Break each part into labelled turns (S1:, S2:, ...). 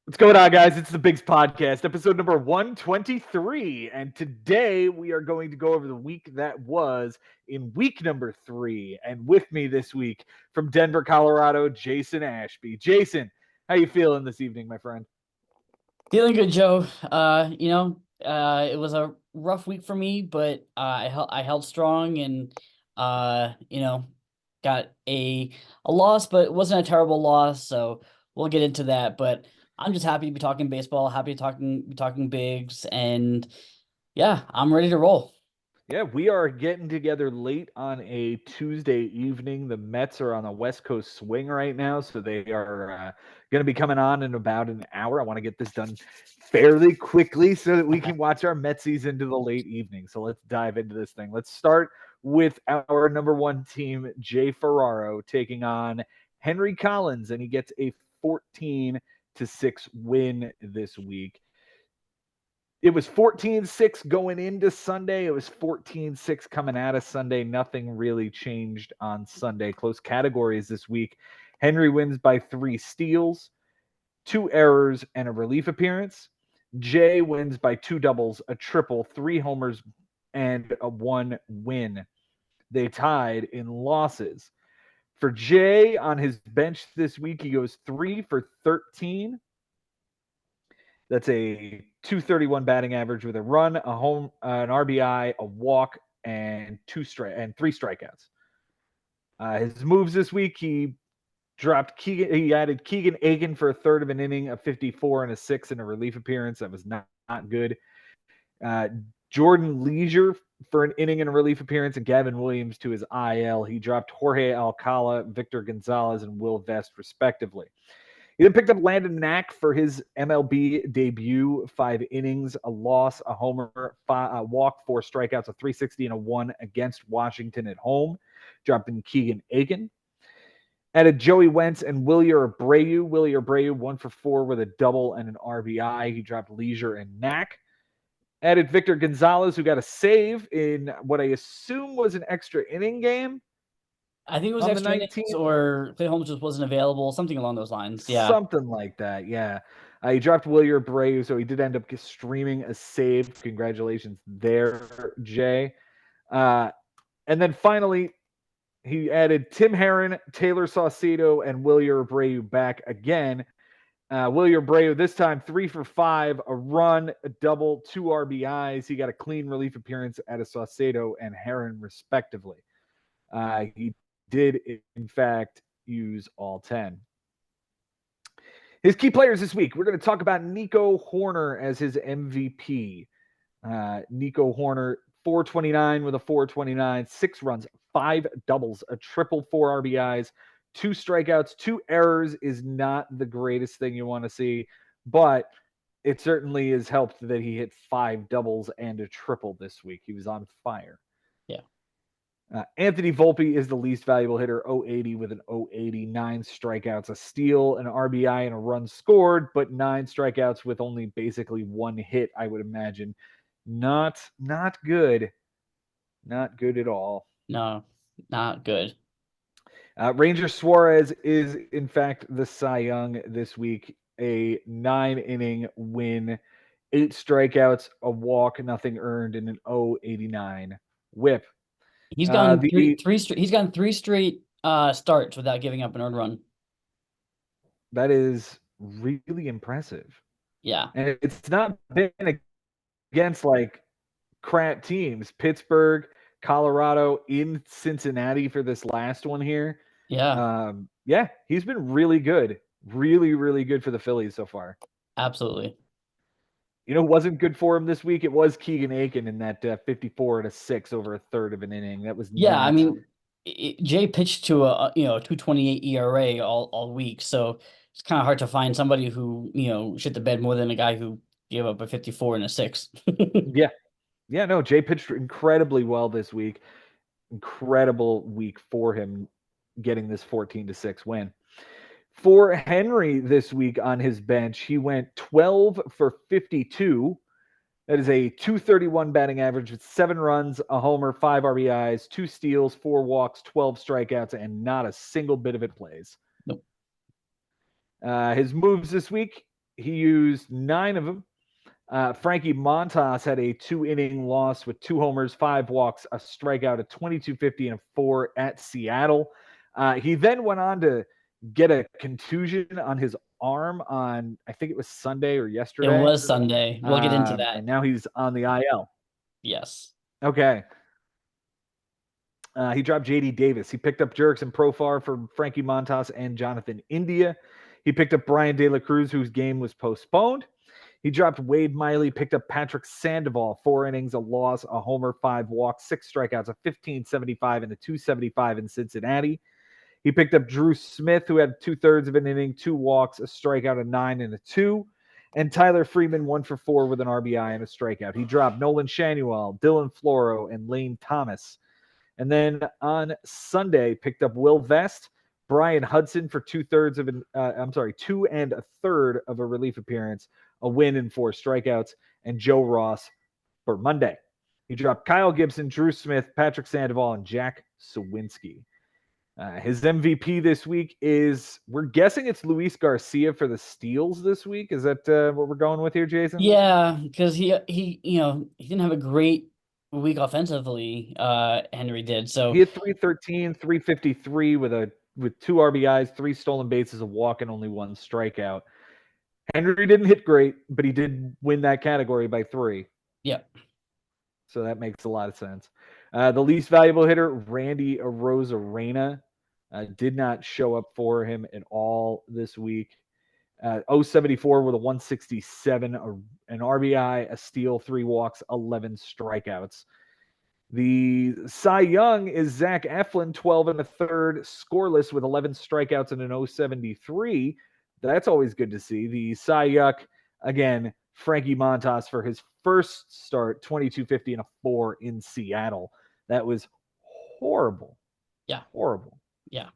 S1: What's going on, guys? It's the Bigs Podcast, episode number 123. And today we are going to go over the week that was in week number 3. And with me this week from Denver, Colorado, Jason Ashby. Jason, how you feeling this evening, my friend?
S2: Feeling good, Joe. It was a rough week for me, but I held strong and got a loss, but it wasn't a terrible loss, so we'll get into that. But I'm just happy to be talking baseball, happy to be talking bigs, and yeah, I'm ready to roll.
S1: Yeah, we are getting together late on a Tuesday evening. The Mets are on a West Coast swing right now, so they are going to be coming on in about an hour. I want to get this done fairly quickly so that we can watch our Metsies into the late evening. So let's dive into this thing. Let's start with our number one team, Jay Ferraro, taking on Henry Collins, and he gets a 14-6 win this week. It was 14-6 going into Sunday. It was 14-6 coming out of Sunday. Nothing really changed on Sunday. Close categories this week. Henry wins by 3 steals, 2 errors, and a relief appearance. Jay wins by 2 doubles, a triple, 3 homers, and a 1 win. They tied in losses. For Jay on his bench this week, he goes 3 for 13. That's a 231 batting average with a run, a home, an RBI, a walk, and 3 strikeouts. His moves this week, he added Keegan Aiken for a third of an inning, a 54 and a 6 in a relief appearance. That was not good. Jordan Leisure for an inning and a relief appearance, and Gavin Williams to his IL. He dropped Jorge Alcala, Victor Gonzalez, and Will Vest, respectively. He then picked up Landon Knack for his MLB debut, 5 innings, a loss, a homer, a walk, 4 strikeouts, a 360, and a 1 against Washington at home, dropping Keegan Aiken. Added Joey Wentz and Willie Abreu. Willie Abreu 1 for 4 with a double and an RBI. He dropped Leisure and Knack. Added Victor Gonzalez, who got a save in what I assume was an extra inning game
S2: I think it was
S1: on the
S2: extra innings
S1: 19th.
S2: or Clay Holmes just wasn't available, something along those lines. Yeah.
S1: Something like that, yeah. He dropped Willier Abreu, so he did end up streaming a save. Congratulations there, Jay. Uh, and then finally, he added Tim Herron, Taylor Saucedo, and Willier Abreu back again. Willier Abreu this time 3 for 5, a run, a double, 2 RBIs. He got a clean relief appearance at a Saucedo and Herron, respectively. He did, in fact, use all 10. His key players this week, we're going to talk about Nico Hoerner as his MVP. Nico Hoerner, 429 with a 429, 6 runs, 5 doubles, a triple, 4 RBIs, 2 strikeouts, 2 errors is not the greatest thing you want to see, but it certainly has helped that he hit 5 doubles and a triple this week. He was on fire.
S2: Yeah.
S1: Anthony Volpe is the least valuable hitter, 080 with an 080, 9 strikeouts, a steal, an RBI, and a run scored, but 9 strikeouts with only basically 1 hit, I would imagine. Not good. Not good at all.
S2: No, not good.
S1: Ranger Suarez is, in fact, the Cy Young this week. A 9-inning win, 8 strikeouts, a walk, nothing earned, and an 089 whip.
S2: He's gone
S1: The
S2: he's gone 3 straight starts without giving up an earned run.
S1: That is really impressive.
S2: Yeah.
S1: And it's not been against like crap teams. Pittsburgh, Colorado, in Cincinnati for this last one here.
S2: Yeah.
S1: Yeah, he's been really good. Really, really good for the Phillies so far.
S2: Absolutely.
S1: You know who wasn't good for him this week? It was Keegan Aiken in that 54 and a 6 over a third of an inning. That was
S2: Yeah, I
S1: not.
S2: mean, Jay pitched to a 2.28 ERA all week, so it's kind of hard to find somebody who shit the bed more than a guy who gave up a 54 and a 6.
S1: Yeah. Yeah, no, Jay pitched incredibly well this week. Incredible week for him getting this 14-6 win. For Henry this week on his bench, he went 12 for 52. That is a 231 batting average with 7 runs, a homer, 5 RBIs, 2 steals, 4 walks, 12 strikeouts, and not a single bit of it plays.
S2: Nope.
S1: His moves this week, he used 9 of them. Frankie Montas had a 2-inning loss with 2 homers, 5 walks, a strikeout, a 22-50, and a 4 at Seattle. He then went on to get a contusion on his arm on, I think it was Sunday or
S2: It
S1: yesterday.
S2: was Sunday. We'll get into that.
S1: And now he's on the IL.
S2: Yes.
S1: Okay. He dropped J.D. Davis. He picked up Jurickson Profar for Frankie Montas and Jonathan India. He picked up Brian De La Cruz, whose game was postponed. He dropped Wade Miley, picked up Patrick Sandoval, 4 innings, a loss, a homer, 5 walks, 6 strikeouts, a 15.75, and a 2.75 in Cincinnati. He picked up Drew Smith, who had 2/3 of an inning, 2 walks, a strikeout, a 9, and a 2. And Tyler Freeman, 1 for 4 with an RBI and a strikeout. He dropped Nolan Shanuel, Dylan Floro, and Lane Thomas. And then on Sunday, picked up Will Vest, Brian Hudson for 2/3 of 2 1/3 of a relief appearance, a win and 4 strikeouts, and Joe Ross for Monday. He dropped Kyle Gibson, Drew Smith, Patrick Sandoval, and Jack Sawinski. His MVP this week is, we're guessing it's Luis Garcia for the Steels this week. Is that what we're going with here, Jason?
S2: Yeah, because he he didn't have a great week offensively. Henry did. So
S1: he had 313, 353 with 2 RBIs, 3 stolen bases, a walk, and only 1 strikeout. Henry didn't hit great, but he did win that category by 3.
S2: yeah.
S1: So that makes a lot of sense. The least valuable hitter, Randy Arozarena, did not show up for him at all this week. 074 with a 167, an RBI, a steal, 3 walks, 11 strikeouts. The Cy Young is Zach Eflin, 12 1/3, scoreless with 11 strikeouts and an 073. That's always good to see. The Cy Yuck, again, Frankie Montas for his first start, 22-50 and a 4 in Seattle. That was horrible.
S2: Yeah.
S1: Horrible.
S2: Yeah.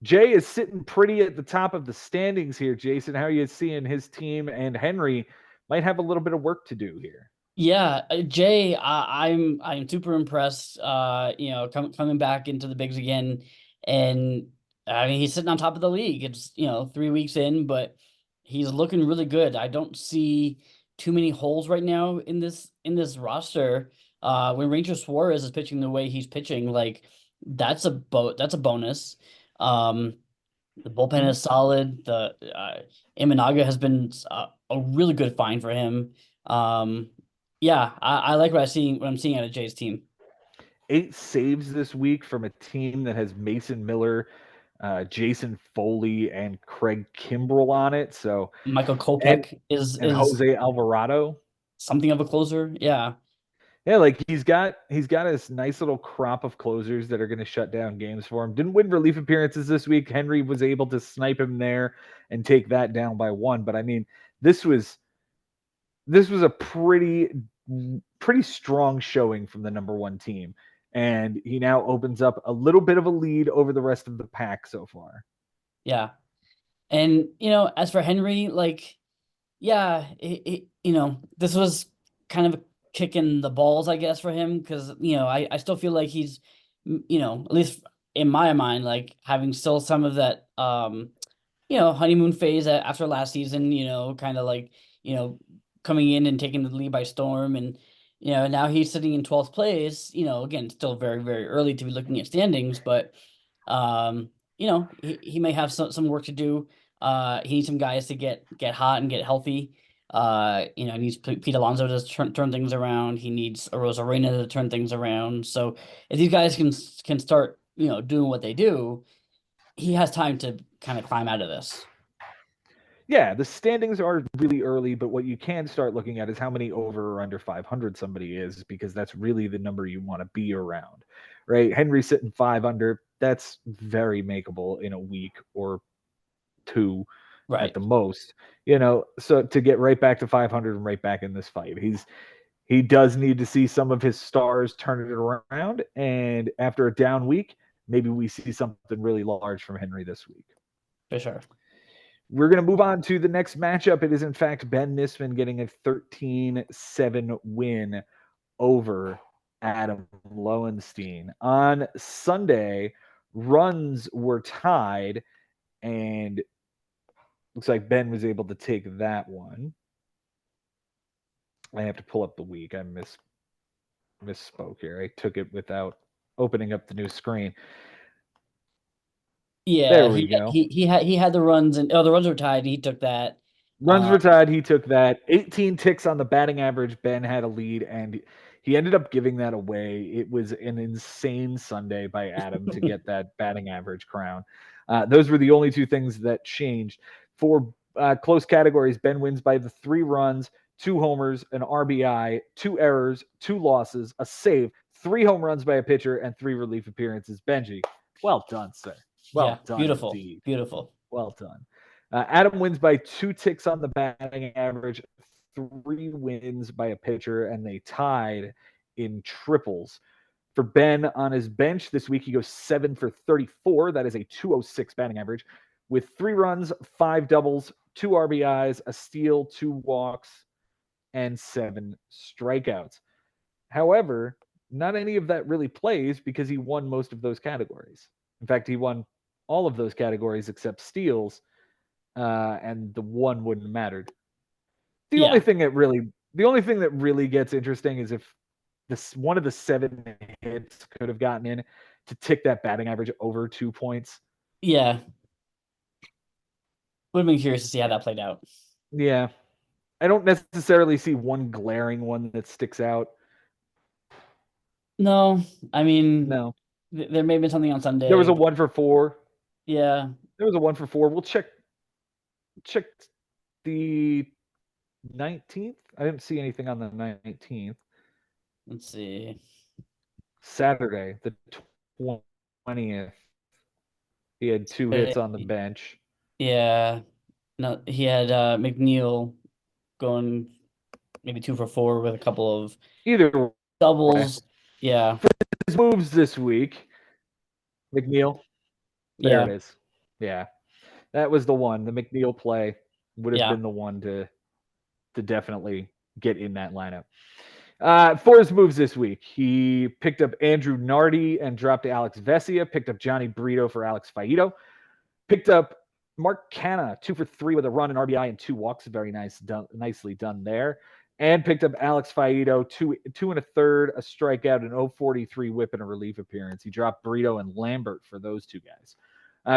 S1: Jay is sitting pretty at the top of the standings here, Jason. How are you seeing his team? And Henry might have a little bit of work to do here.
S2: Yeah, Jay, I'm super impressed. Coming back into the bigs again, and I mean he's sitting on top of the league. It's 3 weeks in, but he's looking really good. I don't see too many holes right now in this roster. When Ranger Suarez is pitching the way he's pitching, like that's a bonus. The bullpen is solid. The Imanaga has been a really good find for him. Yeah, I like what I'm seeing out of Jay's team.
S1: 8 saves this week from a team that has Mason Miller, Jason Foley, and Craig Kimbrell on it. So
S2: Michael
S1: and,
S2: Kopech is
S1: Jose Alvarado.
S2: something of a closer. Yeah.
S1: Yeah, like he's got this nice little crop of closers that are going to shut down games for him. Didn't win relief appearances this week. Henry was able to snipe him there and take that down by 1. But I mean, this was a pretty strong showing from the number 1 team. And he now opens up a little bit of a lead over the rest of the pack so far.
S2: Yeah. And, as for Henry, like, yeah, this was kind of a kick in the balls, I guess, for him. Because, I still feel like he's, at least in my mind, like having still some of that, honeymoon phase after last season, kind of like, coming in and taking the lead by storm. And, now he's sitting in 12th place, again, still very, very early to be looking at standings, but, he may have some work to do. He needs some guys to get hot and get healthy. He needs Pete Alonso to turn things around. He needs a Rosarena to turn things around. So if these guys can start, doing what they do, he has time to kind of climb out of this.
S1: Yeah, the standings are really early, but what you can start looking at is how many over or under 500 somebody is, because that's really the number you want to be around, right? Henry sitting 5 under, that's very makeable in a week or 2 at the most, so to get right back to 500 and right back in this fight. He does need to see some of his stars turn it around, and after a down week, maybe we see something really large from Henry this week.
S2: For sure.
S1: We're going to move on to the next matchup. It is, in fact, Ben Nisman getting a 13-7 win over Adam Lowenstein. On Sunday, runs were tied, and Looks like Ben was able to take that one. I have to pull up the week. I misspoke here. I took it without opening up the new screen.
S2: Yeah,
S1: There we go.
S2: he had the runs, and the runs were tied. He took that.
S1: Runs were tied. He took that. 18 ticks on the batting average. Ben had a lead, and he ended up giving that away. It was an insane Sunday by Adam to get that batting average crown. Those were the only two things that changed. For close categories, Ben wins by the 3 runs, 2 homers, an RBI, 2 errors, 2 losses, a save, 3 home runs by a pitcher, and 3 relief appearances. Benji, well done, sir.
S2: Yeah,
S1: Well done
S2: beautiful,
S1: indeed.
S2: beautiful.
S1: Well done. Adam wins by 2 ticks on the batting average, 3 wins by a pitcher, and they tied in triples. For Ben on his bench this week, he goes 7 for 34. That is a 206 batting average with 3 runs, 5 doubles, 2 RBIs, a steal, 2 walks, and 7 strikeouts. However, not any of that really plays because he won most of those categories. In fact, he won all of those categories except steals, and the one wouldn't have mattered. The only
S2: Yeah,
S1: thing that really gets interesting is if this one of the 7 hits could have gotten in to tick that batting average over 2 points.
S2: yeah. Would have been curious to see how that played out.
S1: Yeah, I don't necessarily see one glaring one that sticks out.
S2: No, I mean,
S1: No,
S2: there may have been something on
S1: there was
S2: Sunday,
S1: a
S2: but
S1: 1 for 4.
S2: yeah.
S1: There was a 1 for 4. We'll check the 19th. I didn't see anything on the 19th.
S2: Let's see.
S1: Saturday, the 20th. He had 2 hits on the bench.
S2: Yeah. No, he had McNeil going maybe 2 for 4 with a couple of
S1: Either way,
S2: doubles. Yeah.
S1: his moves this week, McNeil. There
S2: Yeah.
S1: it is. Yeah, that was the one. The McNeil play would have
S2: Yeah.
S1: been the one to definitely get in that lineup. For his moves this week, he picked up Andrew Nardi and dropped Alex Vesia. Picked up Johnny Brito for Alex Faedo. Picked up Mark Canha, 2 for 3 with a run, an RBI, and 2 walks. Very nicely done there. And picked up Alex Faedo, 2 and a third, a strikeout, an 043 whip, and a relief appearance. He dropped Brito and Lambert for those 2 guys.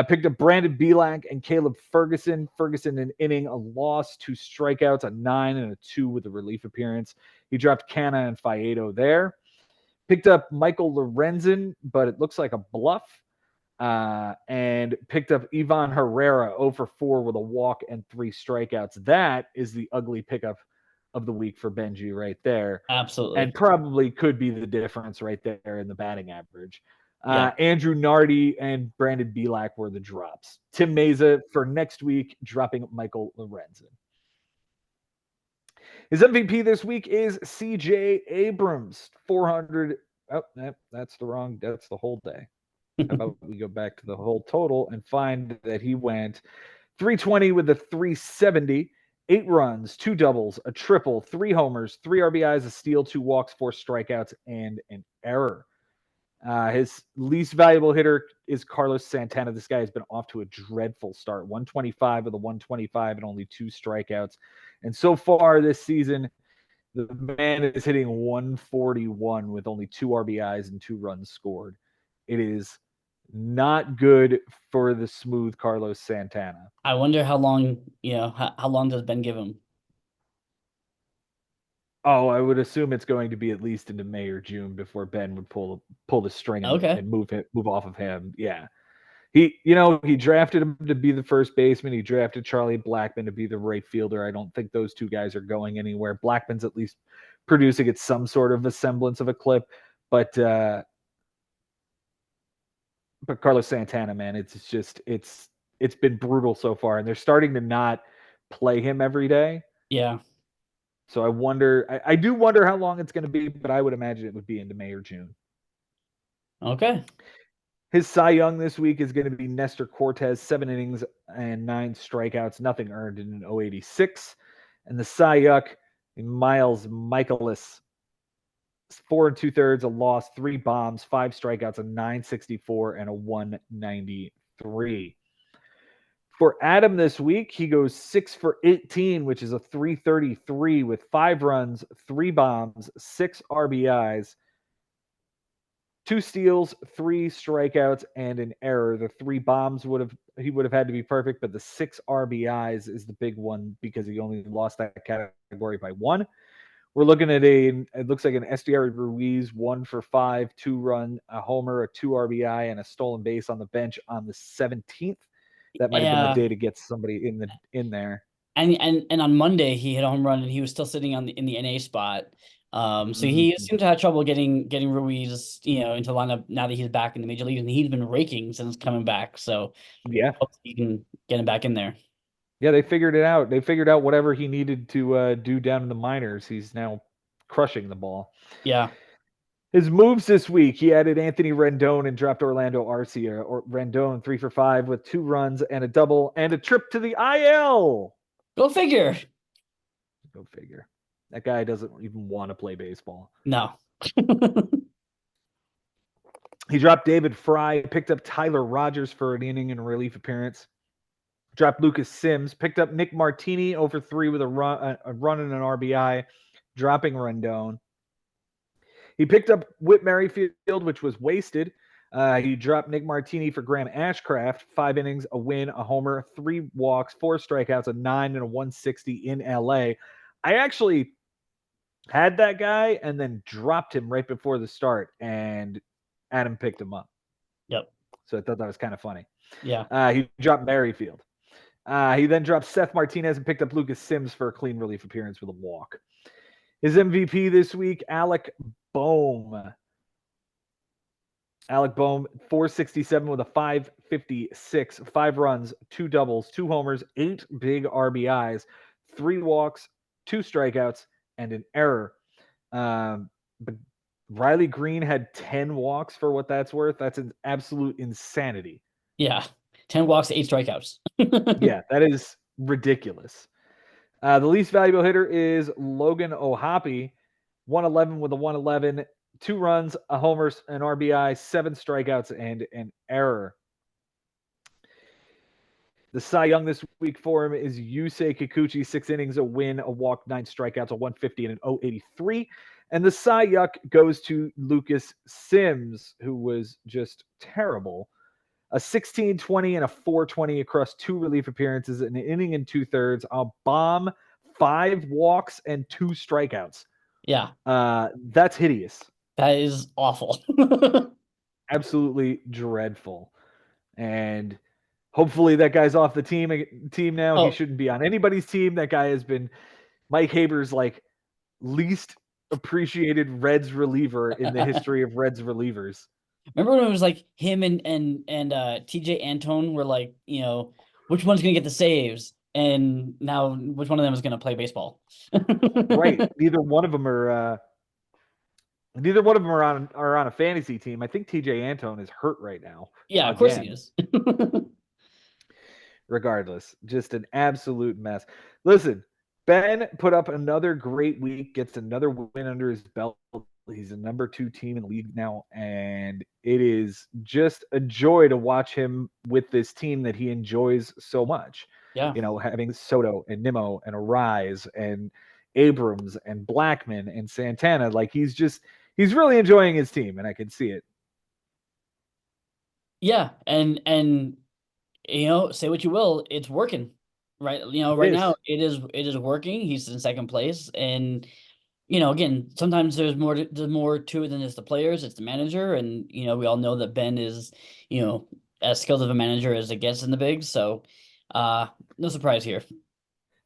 S1: Picked up Brandon Belak and Caleb Ferguson. Ferguson an inning, a loss, 2 strikeouts, a 9 and a 2 with a relief appearance. He dropped Canha and Faedo there. Picked up Michael Lorenzen, but it looks like a bluff. And picked up Ivan Herrera 0 for 4 with a walk and 3 strikeouts. That is the ugly pickup of the week for Benji right there.
S2: Absolutely.
S1: And probably could be the difference right there in the batting average.
S2: Yeah.
S1: Andrew Nardi and Brandon Belak were the drops. Tim Meza for next week, dropping Michael Lorenzen. His MVP this week is CJ Abrams, 400. Oh, that's the whole day. How about we go back to the whole total and find that he went 320 with a 370, 8 runs, 2 doubles, a triple, 3 homers, 3 RBIs, a steal, 2 walks, 4 strikeouts, and an error. His least valuable hitter is Carlos Santana. This guy has been off to a dreadful start. 125 with a 125 and only 2 strikeouts. And so far this season, the man is hitting 141 with only 2 RBIs and 2 runs scored. It is not good for the smooth Carlos Santana.
S2: I wonder how long, how long does Ben give him?
S1: Oh, I would assume it's going to be at least into May or June before Ben would pull the string
S2: Okay.
S1: and move off of him. Yeah. He drafted him to be the first baseman. He drafted Charlie Blackmon to be the right fielder. I don't think those 2 guys are going anywhere. Blackmon's at least producing at some sort of a semblance of a clip, but Carlos Santana, man, it's been brutal so far, and they're starting to not play him every day.
S2: Yeah.
S1: So I do wonder how long it's going to be, but I would imagine it would be into May or June.
S2: Okay.
S1: His Cy Young this week is going to be Nestor Cortez, 7 innings and 9 strikeouts, nothing earned in an 086. And the Cy Young, Miles Michaelis, 4 2/3, a loss, 3 bombs, 5 strikeouts, a 964, and a 193. For Adam this week, he goes 6 for 18, which is a 333 with 5 runs, 3 bombs, 6 RBIs, 2 steals, 3 strikeouts, and an error. The 3 bombs he would have had to be perfect, but the 6 RBIs is the big one because he only lost that category by 1. We're looking at it looks like an SDR Ruiz 1 for 5, 2 run, a homer, a 2 RBI, and a stolen base on the bench on the 17th. That might have been the day to get somebody in there.
S2: And on Monday he hit a home run and he was still sitting in the NA spot. So he
S1: Mm-hmm.
S2: seemed to have trouble getting Ruiz, into lineup now that he's back in the major leagues, and he's been raking since coming back. So
S1: Yeah.
S2: hopefully he can get him back in there.
S1: Yeah, they figured it out. They figured out whatever he needed to do down in the minors. He's now crushing the ball.
S2: Yeah.
S1: His moves this week, he added Anthony Rendon and dropped Orlando Arcia. Or Rendon 3 for 5 with 2 runs and a double and a trip to the IL.
S2: Go figure.
S1: Go figure. That guy doesn't even want to play baseball.
S2: No.
S1: He dropped David Fry, picked up Tyler Rogers for an inning and a relief appearance. Dropped Lucas Sims, picked up Nick Martini over 3 with a run and an RBI, dropping Rendon. He picked up Whit Merrifield, which was wasted. He dropped Nick Martini for Graham Ashcraft, 5 innings, a win, a homer, 3 walks, 4 strikeouts, a 9 and a 160 in LA. I actually had that guy and then dropped him right before the start, and Adam picked him up.
S2: Yep.
S1: So I thought that was kind of funny.
S2: Yeah.
S1: He dropped Merrifield. He then dropped Seth Martinez and picked up Lucas Sims for a clean relief appearance with a walk. His MVP this week, Alec Bohm. Alec Bohm, 467 with a 556, 5 runs, 2 doubles, 2 homers, 8 big RBIs, 3 walks, 2 strikeouts, and an error. But Riley Green had 10 walks for what that's worth. That's an absolute insanity.
S2: Yeah. 10 walks, 8 strikeouts.
S1: Yeah, that is ridiculous. The least valuable hitter is Logan O'Hoppe, 111 with a 111, 2 runs, a homer, an RBI, 7 strikeouts, and an error. The Cy Young this week for him is Yusei Kikuchi, 6 innings, a win, a walk, 9 strikeouts, a 150, and an 083. And the Cy Young goes to Lucas Sims, who was just terrible. A 16-20 and a 420 across 2 relief appearances, an inning and 2/3, a bomb, 5 walks, and 2 strikeouts.
S2: Yeah.
S1: That's hideous.
S2: That is awful.
S1: Absolutely dreadful. And hopefully that guy's off the team now.
S2: Oh.
S1: He shouldn't be on anybody's team. That guy has been Mike Haber's least appreciated Reds reliever in the history of Reds relievers.
S2: Remember when it was like him and TJ Antone were like, which one's gonna get the saves? And now which one of them is gonna play baseball?
S1: Right. Neither one of them are on a fantasy team. I think TJ Antone is hurt right now.
S2: Yeah, of course he is.
S1: Regardless, just an absolute mess. Listen, Ben put up another great week, gets another win under his belt. He's a number 2 team in the league now, and it is just a joy to watch him with this team that he enjoys so much.
S2: Yeah.
S1: Having Soto and Nimmo and Arise and Abrams and Blackman and Santana, he's really enjoying his team, and I can see it.
S2: Yeah, and say what you will, it's working. Right. Right now it is working. He's in second place, and again, sometimes there's more to it than just the players. It's the manager, and we all know that Ben is as skilled of a manager as it gets in the bigs. So, no surprise here.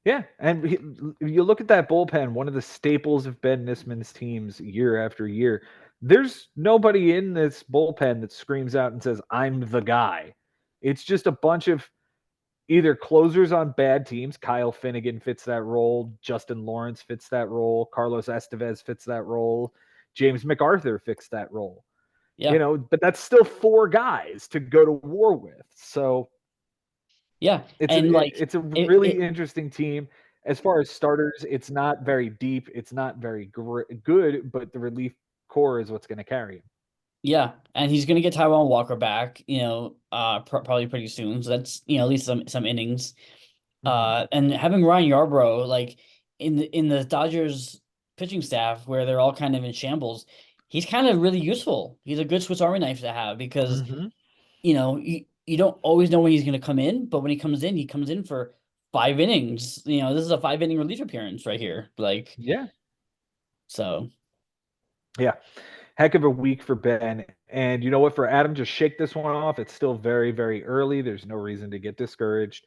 S1: Yeah, and you look at that bullpen, one of the staples of Ben Nisman's teams year after year. There's nobody in this bullpen that screams out and says, "I'm the guy." It's just a bunch of either closers on bad teams. Kyle Finnegan fits that role. Justin Lawrence fits that role. Carlos Estevez fits that role. James MacArthur fits that role.
S2: Yeah.
S1: But that's still 4 guys to go to war with. So
S2: yeah,
S1: it's a really interesting team. As far as starters, it's not very deep. It's not very good, but the relief core is what's going to carry him.
S2: Yeah, and he's gonna get Taiwan Walker back, probably pretty soon. So that's, at least some innings.
S1: Mhm.
S2: And having Ryan Yarbrough like in the Dodgers pitching staff where they're all kind of in shambles, he's kind of really useful. He's a good Swiss Army knife to have because
S1: Mhm.
S2: you don't always know when he's going to come in, but when he comes in for 5 innings. This is a 5 inning relief appearance right here. Like,
S1: Yeah.
S2: so
S1: Yeah. Heck of a week for Ben. And you know what? For Adam, just shake this one off. It's still very, very early. There's no reason to get discouraged.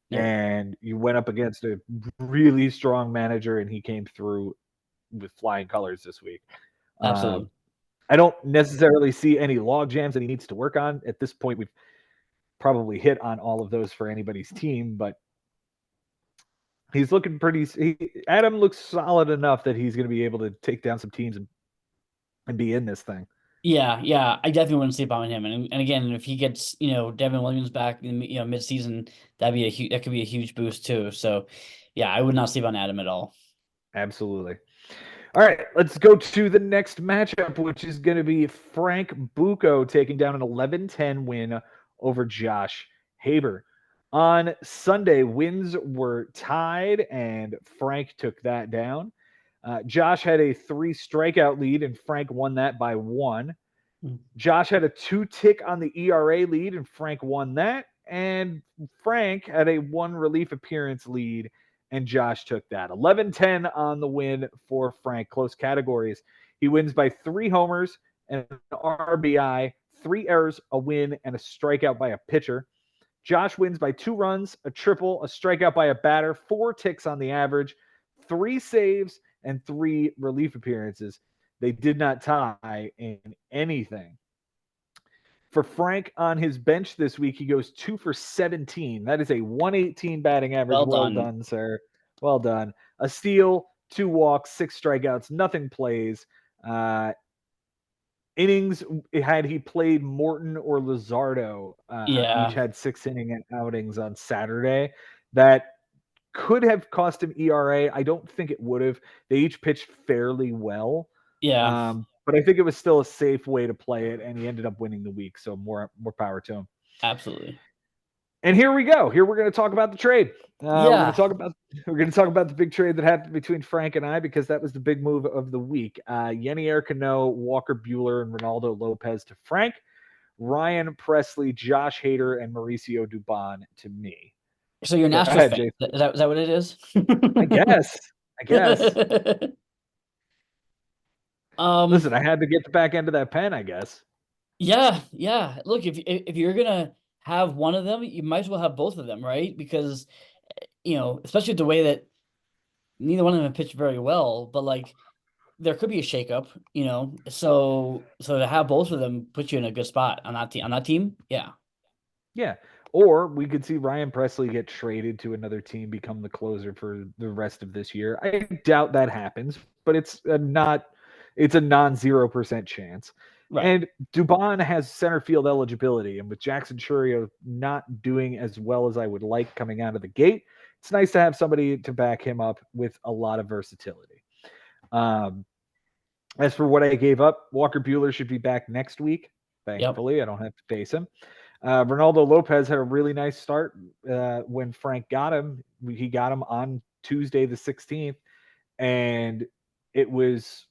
S2: nope,
S1: And you went up against a really strong manager, and he came through with flying colors this week.
S2: absolutely.
S1: I don't necessarily see any log jams that he needs to work on. At this point, we've probably hit on all of those for anybody's team, but he's looking Adam looks solid enough that he's going to be able to take down some teams and be in this thing.
S2: Yeah, yeah, I definitely wouldn't sleep on him. And again, if he gets, Devin Williams back in, mid-season, that could be a huge boost too. So, yeah, I would not sleep on Adam at all.
S1: Absolutely. All right, let's go to the next matchup, which is going to be Frank Bucco taking down an 11-10 win over Josh Haber. On Sunday, wins were tied, and Frank took that down. Josh had a 3 strikeout lead, and Frank won that by 1.
S2: Mm.
S1: Josh had a 2 tick on the ERA lead, and Frank won that. And Frank had a 1 relief appearance lead, and Josh took that. 11-10 on the win for Frank. Close categories. He wins by 3 homers and an RBI, 3 errors, a win, and a strikeout by a pitcher. Josh wins by 2 runs, a triple, a strikeout by a batter, 4 ticks on the average, 3 saves, and 3 relief appearances. They did not tie in anything. For Frank on his bench this week, he goes 2 for 17. That is a 118 batting average.
S2: Well
S1: Well
S2: done.
S1: done, sir. Well done. A steal, 2 walks, 6 strikeouts, nothing plays. Uh, innings had he played Morton or Luzardo, each
S2: Yeah,
S1: had 6 inning outings on Saturday. That could have cost him ERA. I don't think it would have. They each pitched fairly well.
S2: yeah,
S1: But I think it was still a safe way to play it, and he ended up winning the week. So more power to him.
S2: absolutely.
S1: And here we go. Here we're going to talk about the trade.
S2: Yeah.
S1: We're going to talk about the big trade that happened between Frank and I because that was the big move of the week. Yenier Cano, Walker Buehler, and Ronaldo Lopez to Frank. Ryan Presley, Josh Hader, and Mauricio Dubon to me.
S2: So you're an
S1: Go
S2: Astros
S1: ahead,
S2: fan.
S1: Jason.
S2: Is that what it is?
S1: I guess. I guess.
S2: Um,
S1: Listen, I had to get the back end of that pen, I guess.
S2: yeah, yeah. Look, if you're gonna have one of them, you might as well have both of them, right? Because especially the way that neither one of them have pitched very well, but like there could be a shakeup, so to have both of them puts you in a good spot on that team. Yeah.
S1: Yeah. Or we could see Ryan Presley get traded to another team, become the closer for the rest of this year. I doubt that happens, but it's a non-0% chance.
S2: Right.
S1: And Dubon has center field eligibility, and with Jackson Churio not doing as well as I would like coming out of the gate, it's nice to have somebody to back him up with a lot of versatility. Um, as for what I gave up, Walker Buehler should be back next week.
S2: Yep.
S1: Thankfully, I don't have to face him. Ronaldo Lopez had a really nice start when Frank got him. He got him on Tuesday the 16th, and it was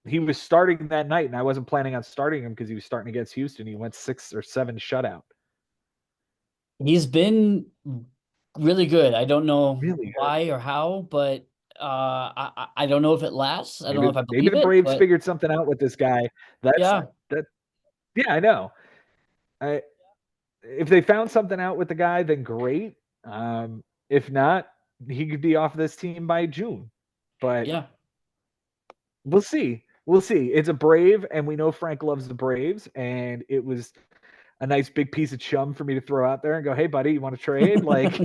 S1: he was starting that night, and I wasn't planning on starting him because he was starting against Houston. He went 6 or 7 shutout.
S2: He's been really good. I don't know
S1: Really good.
S2: why or how, but I don't know if it lasts. I don't know
S1: Maybe
S2: if I
S1: maybe
S2: believe
S1: the
S2: it,
S1: Braves
S2: but
S1: figured something out with this guy. That's
S2: yeah,
S1: that. Yeah, I know. I, if they found something out with the guy, then great. If not, he could be off this team by June. But
S2: yeah.
S1: we'll see. We'll see. It's a Brave, and we know Frank loves the Braves, and it was a nice big piece of chum for me to throw out there and go, "Hey, buddy, you want to trade?" Like,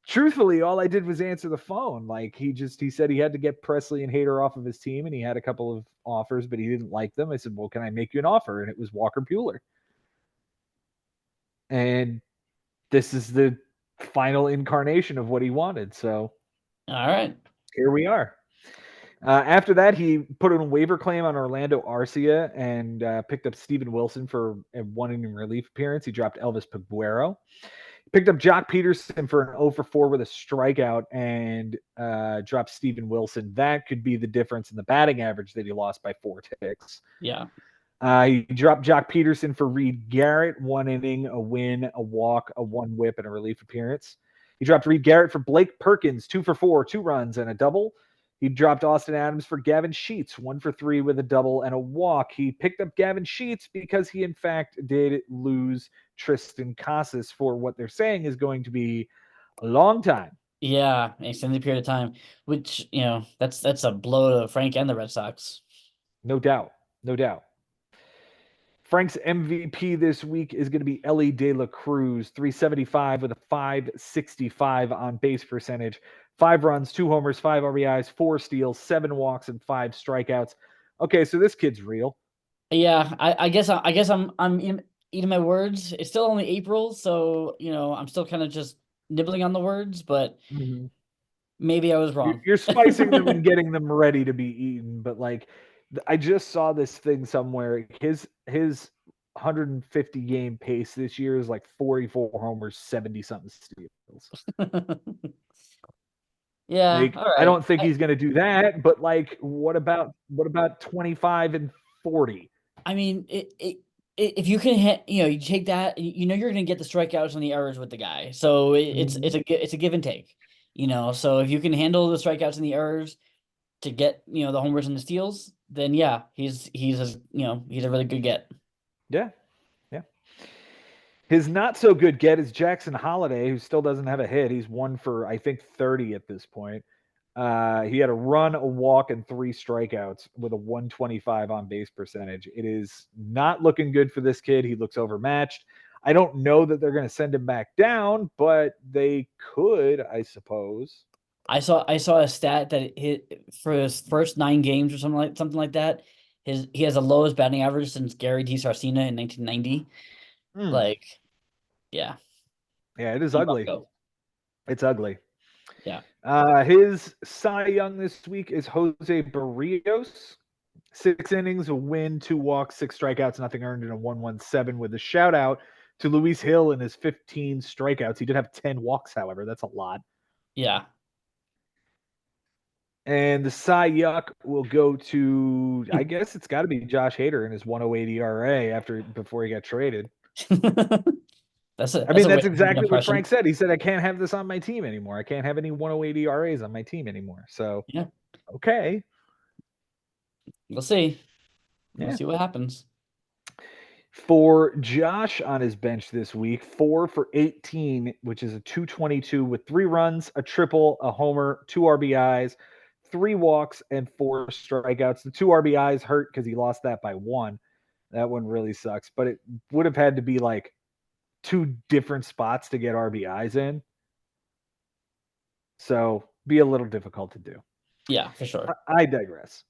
S1: truthfully, all I did was answer the phone. Like, he said he had to get Presley and Hader off of his team, and he had a couple of offers, but he didn't like them. I said, "Well, can I make you an offer?" And it was Walker Buehler, and this is the final incarnation of what he wanted. So
S2: All right.
S1: here we are. After that, he put in a waiver claim on Orlando Arcia and picked up Steven Wilson for a 1 inning relief appearance. He dropped Elvis Paguero. Picked up Jock Peterson for an 0 for 4 with a strikeout and dropped Steven Wilson. That could be the difference in the batting average that he lost by 4 ticks.
S2: Yeah.
S1: He dropped Jock Peterson for Reed Garrett, 1 inning, a win, a walk, a 1 whip, and a relief appearance. He dropped Reed Garrett for Blake Perkins, 2 for 4, 2 runs, and a double. He dropped Austin Adams for Gavin Sheets, 1 for 3 with a double and a walk. He picked up Gavin Sheets because he, in fact, did lose Tristan Casas for what they're saying is going to be a long time.
S2: Yeah, extended period of time, which, that's a blow to Frank and the Red Sox.
S1: No doubt. No doubt. Frank's MVP this week is going to be Ellie De La Cruz, 375 with a 565 on base percentage, 5 runs, 2 homers, 5 RBIs, 4 steals, 7 walks, and 5 strikeouts. Okay, so this kid's real.
S2: Yeah, I guess I'm eating my words. It's still only April, so I'm still kind of just nibbling on the words, but maybe I was wrong.
S1: You're spicing them and getting them ready to be eaten, but like I just saw this thing somewhere. His 150 game pace this year is like 44 homers, 70 something steals.
S2: Yeah,
S1: Like,
S2: all
S1: I
S2: right.
S1: don't think he's going to do that, but like what about 25 and 40?
S2: I mean, if you can hit, you take that, you're going to get the strikeouts and the errors with the guy. So it's a give and take. So if you can handle the strikeouts and the errors to get, the homers and the steals, then yeah, he's a really good get.
S1: Yeah. Yeah. His not so good get is Jackson Holiday, who still doesn't have a hit. He's 1 for, I think, 30 at this point. He had a run, a walk, and 3 strikeouts with a 125 on base percentage. It is not looking good for this kid. He looks overmatched. I don't know that they're going to send him back down, but they could, I suppose.
S2: I saw a stat that for his first 9 games or something like that. He has the lowest batting average since Gary DiSarcina in 1990. Like, yeah.
S1: Yeah, it is
S2: He must
S1: ugly.
S2: go.
S1: It's ugly.
S2: Yeah.
S1: His Cy Young this week is Jose Barrios. 6 innings, a win, 2 walks, 6 strikeouts, nothing earned, and a 117 with a shout out to Luis Hill and his 15 strikeouts. He did have 10 walks, however. That's a lot.
S2: Yeah.
S1: And the Cy Yuck will go to, I guess it's got to be Josh Hader in his 108 ERA before he got traded.
S2: That's
S1: exactly what Frank said. He said, I can't have this on my team anymore. I can't have any 108 ERAs on my team anymore. So,
S2: yeah.
S1: Okay.
S2: We'll see. We'll see what happens.
S1: For Josh on his bench this week, 4 for 18, which is a 222 with 3 runs, a triple, a homer, 2 RBIs, 3 walks, and 4 strikeouts. The 2 RBIs hurt because he lost that by 1. That one really sucks, but it would have had to be like 2 different spots to get RBIs in. So be a little difficult to do.
S2: Yeah, for sure.
S1: I digress.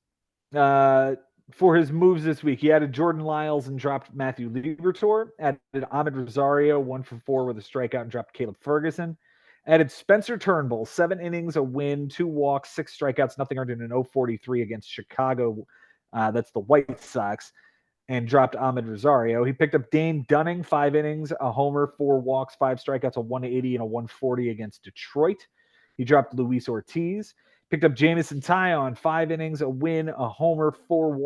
S1: For his moves this week, he added Jordan Lyles and dropped Matthew Liberatore. Added Ahmed Rosario, 1 for 4 with a strikeout and dropped Caleb Ferguson. Added Spencer Turnbull, 7 innings, a win, 2 walks, 6 strikeouts, nothing earned in an 0-43 against Chicago. That's the White Sox. And dropped Ahmed Rosario. He picked up Dane Dunning, 5 innings, a homer, 4 walks, 5 strikeouts, a 180 and a 140 against Detroit. He dropped Luis Ortiz. Picked up Jamison Tyon, 5 innings, a win, a homer, 4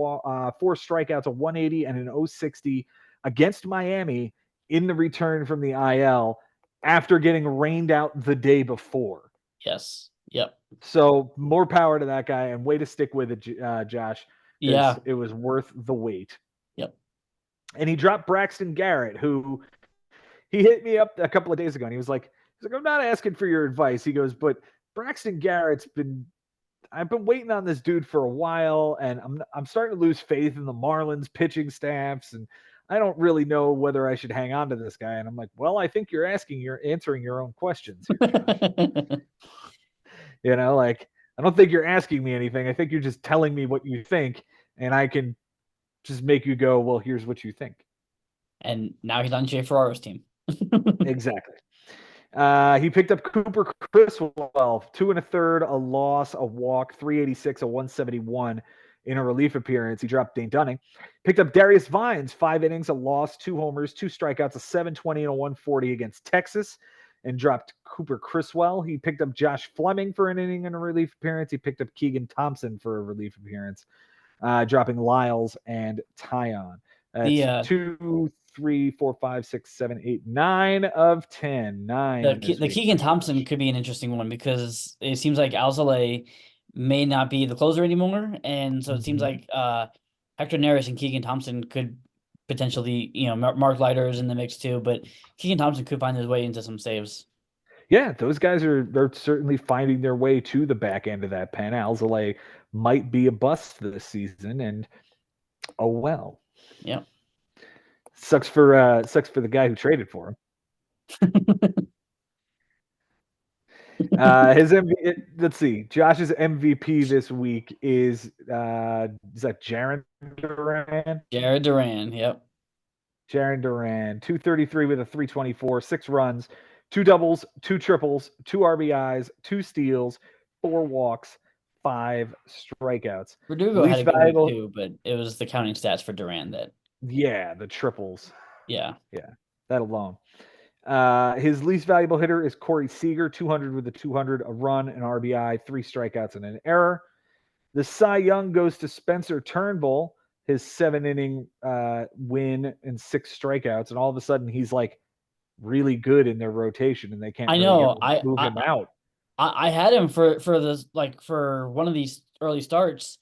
S1: strikeouts, a 180 and an 060 against Miami in the return from the IL after getting rained out the day before.
S2: Yes. Yep.
S1: So more power to that guy, and way to stick with it, Josh.
S2: Yeah.
S1: It was worth the wait.
S2: Yep.
S1: And he dropped Braxton Garrett, who he hit me up a couple of days ago, and he was like, I'm not asking for your advice. He goes, but Braxton Garrett's I've been waiting on this dude for a while, and I'm starting to lose faith in the Marlins pitching staffs, and I don't really know whether I should hang on to this guy. And I'm like, well, I think you're answering your own questions here, Josh. I don't think you're asking me anything. I think you're just telling me what you think, and I can just make you go, well, here's what you think.
S2: And now he's on Jay Ferraro's team.
S1: Exactly. He picked up Cooper Criswell, 2 1/3, a loss, a walk, 386, a 171 in a relief appearance. He dropped Dane Dunning. Picked up Darius Vines, 5 innings, a loss, 2 homers, 2 strikeouts, a 720 and a 140 against Texas, and dropped Cooper Criswell. He picked up Josh Fleming for an inning and a relief appearance. He picked up Keegan Thompson for a relief appearance, dropping Lyles and Tyon. That's
S2: The
S1: 2, 3, 4, 5, 6, 7, 8, 9 of 10. 9 this
S2: the
S1: week
S2: Keegan
S1: for
S2: Thompson
S1: Josh.
S2: could be an interesting one because it seems like Alzolay may not be the closer anymore, and so it seems like Hector Neris and Keegan Thompson could potentially, Mark Leiter's in the mix too, but Keegan Thompson could find his way into some saves.
S1: Yeah, those guys they're certainly finding their way to the back end of that pen. Alzolay might be a bust this season, and oh well.
S2: Yeah.
S1: Sucks for the guy who traded for him. Let's see. Josh's MVP this week is that Jarren Duran?
S2: Jared Duran, yep.
S1: Jarren Duran, 233 with a 324, 6 runs, 2 doubles, 2 triples, 2 RBIs, 2 steals, 4 walks, 5 strikeouts.
S2: Verdugo had
S1: Least
S2: a good week
S1: valuable,
S2: too, but it was the counting stats for Duran that,
S1: yeah, the triples.
S2: yeah.
S1: Yeah, that alone. His least valuable hitter is Corey Seager, 200 with a 200, a run, an RBI, 3 strikeouts, and an error. The Cy Young goes to Spencer Turnbull, his 7-inning win and 6 strikeouts, and all of a sudden he's like really good in their rotation, and they can't
S2: I
S1: really
S2: know.
S1: move him out.
S2: I had him for this, like, for one of these early starts,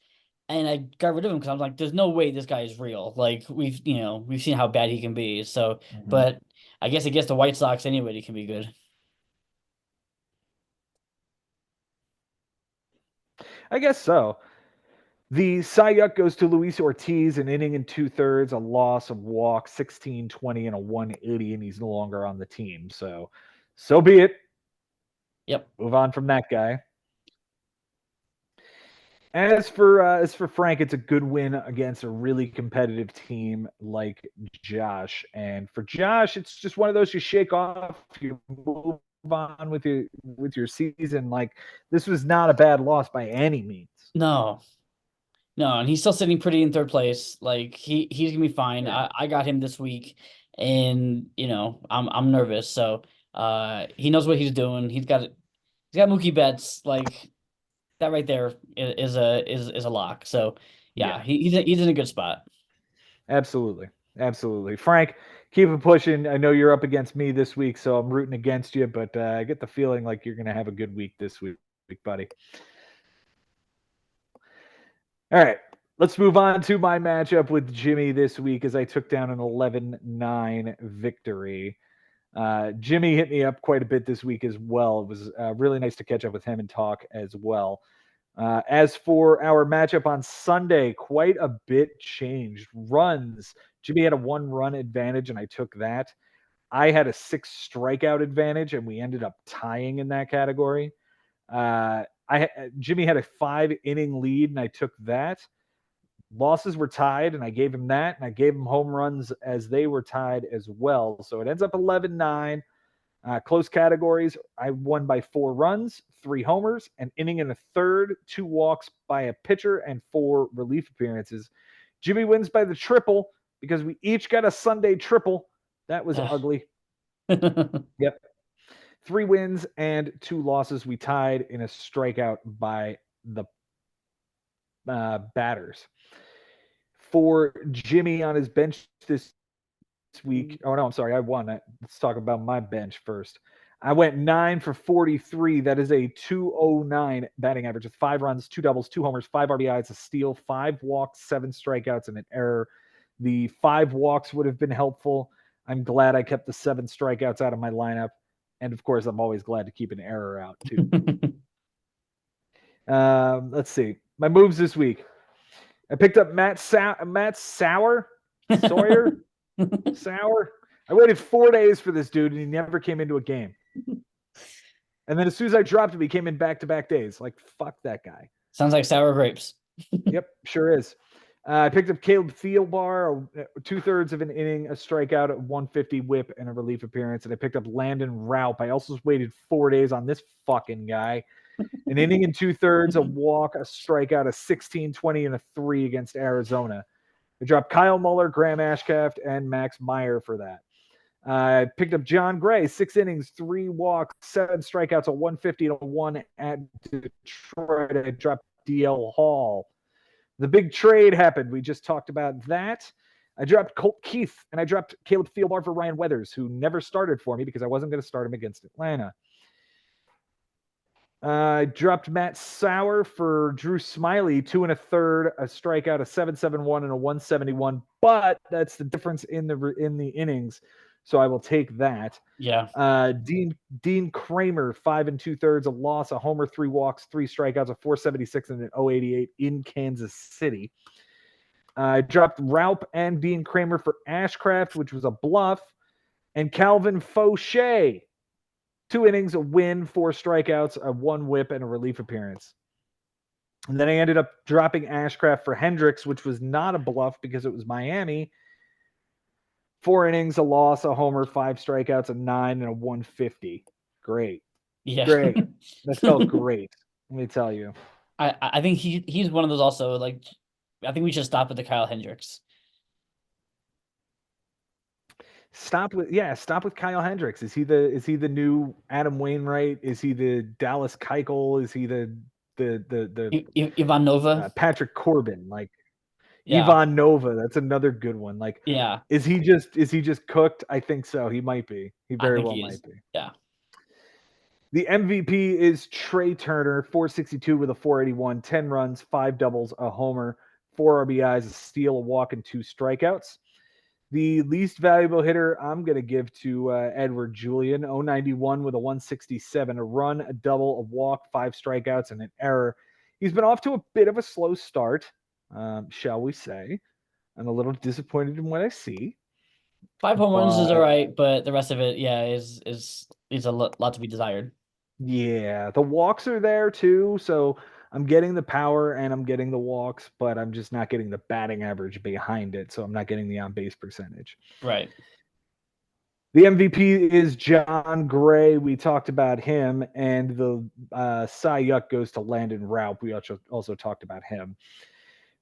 S2: and I got rid of him because I was like, "There's no way this guy is real." Like, we've seen how bad he can be. So, but I guess against the White Sox anyway, he can be good.
S1: I guess so. The Cy Young goes to Luis Ortiz, an inning and 2/3, a loss, a walk, 16, 20, and a 180, and he's no longer on the team. So be it.
S2: Yep.
S1: Move on from that guy. As for Frank, it's a good win against a really competitive team like Josh. And for Josh, it's just one of those you shake off, you move on with your season. Like, this was not a bad loss by any means.
S2: No, and he's still sitting pretty in third place. Like, he's gonna be fine.
S1: Yeah.
S2: I got him this week, and I'm nervous. So he knows what he's doing. He's got Mookie Betts. Like, that right there is a lock. So yeah, he's in a good spot.
S1: Absolutely. Frank, keep it pushing. I know you're up against me this week, so I'm rooting against you, but I get the feeling like you're going to have a good week this week, buddy. All right, let's move on to my matchup with Jimmy this week as I took down an 11-9 victory. Jimmy hit me up quite a bit this week as well. It was really nice to catch up with him and talk as well. As for our matchup on Sunday, quite a bit changed. Runs. Jimmy had a 1-run advantage, and I took that. I had a 6 strikeout advantage, and we ended up tying in that category. Jimmy had a 5-inning lead, and I took that. Losses were tied, and I gave him that, and I gave him home runs as they were tied as well. So it ends up 11-9. Close categories, I won by 4 runs, 3 homers, an inning and a third, 2 walks by a pitcher, and 4 relief appearances. Jimmy wins by the triple because we each got a Sunday triple. That was ugly. Yep. 3 wins and 2 losses. We tied in a strikeout by the batters. For Jimmy on his bench this week. Oh, no, I'm sorry. I won. Let's talk about my bench first. I went 9 for 43. That is a 209 batting average with 5 runs, 2 doubles, 2 homers, 5 RBIs, a steal, 5 walks, 7 strikeouts, and an error. The 5 walks would have been helpful. I'm glad I kept the 7 strikeouts out of my lineup. And of course, I'm always glad to keep an error out too. Let's see. My moves this week. I picked up Matt Sawyer. I waited 4 days for this dude, and he never came into a game. And then as soon as I dropped him, he came in back-to-back days. Like, fuck that guy.
S2: Sounds like sour grapes.
S1: Yep, sure is. I picked up Caleb Thielbar, 2/3 of an inning, a strikeout at 150 whip, and a relief appearance. And I picked up Landon Raup. I also waited 4 days on this fucking guy. An inning and 2/3, a walk, a strikeout, a 16-20, and a 3 against Arizona. I dropped Kyle Muller, Graham Ashcraft, and Max Meyer for that. I picked up John Gray, 6 innings, 3 walks, 7 strikeouts, a 150 and a 1 at Detroit. I dropped DL Hall. The big trade happened. We just talked about that. I dropped Colt Keith, and I dropped Caleb Thielbar for Ryan Weathers, who never started for me because I wasn't going to start him against Atlanta. I dropped Matt Sauer for Drew Smiley, 2 1/3, a strikeout, a 7.71, and a 171. But that's the difference in the innings, so I will take that.
S2: Yeah.
S1: Dean Kramer, 5 2/3, a loss, a homer, 3 walks, 3 strikeouts, a 4.76, and an 0.88 in Kansas City. I dropped Raup and Dean Kramer for Ashcraft, which was a bluff, and Calvin Fauché. 2 innings, a win, 4 strikeouts, a 1 whip, and a relief appearance. And then I ended up dropping Ashcraft for Hendricks, which was not a bluff because it was Miami. 4 innings, a loss, a homer, 5 strikeouts, a 9, and a 150. Great.
S2: Yeah.
S1: Great. That felt great. Let me tell you.
S2: I think he's one of those also, like, I think we should stop with the Kyle Hendricks.
S1: Stop with Kyle Hendricks. Is he the new Adam Wainwright? Is he the Dallas Keuchel? Is he the
S2: Ivan Nova?
S1: Patrick Corbin? Like,
S2: Yeah.
S1: Ivan Nova. That's another good one. Like,
S2: Yeah.
S1: is he just cooked? I think so. He might be. He very well might be.
S2: Yeah.
S1: The MVP is Trey Turner, 462 with a 481, 10 runs, 5 doubles, a homer, 4 RBIs, a steal, a walk, and 2 strikeouts. The least valuable hitter I'm going to give to Edward Julian, 091 with a 167, a run, a double, a walk, 5 strikeouts, and an error. He's been off to a bit of a slow start, shall we say. I'm a little disappointed in what I see.
S2: 5 home runs is all right, but the rest of it, yeah, is a lot to be desired.
S1: Yeah, the walks are there too, so I'm getting the power and I'm getting the walks, but I'm just not getting the batting average behind it, so I'm not getting the on-base percentage.
S2: Right.
S1: The MVP is John Gray. We talked about him, and the Cy Young goes to Landon Raup. We also talked about him.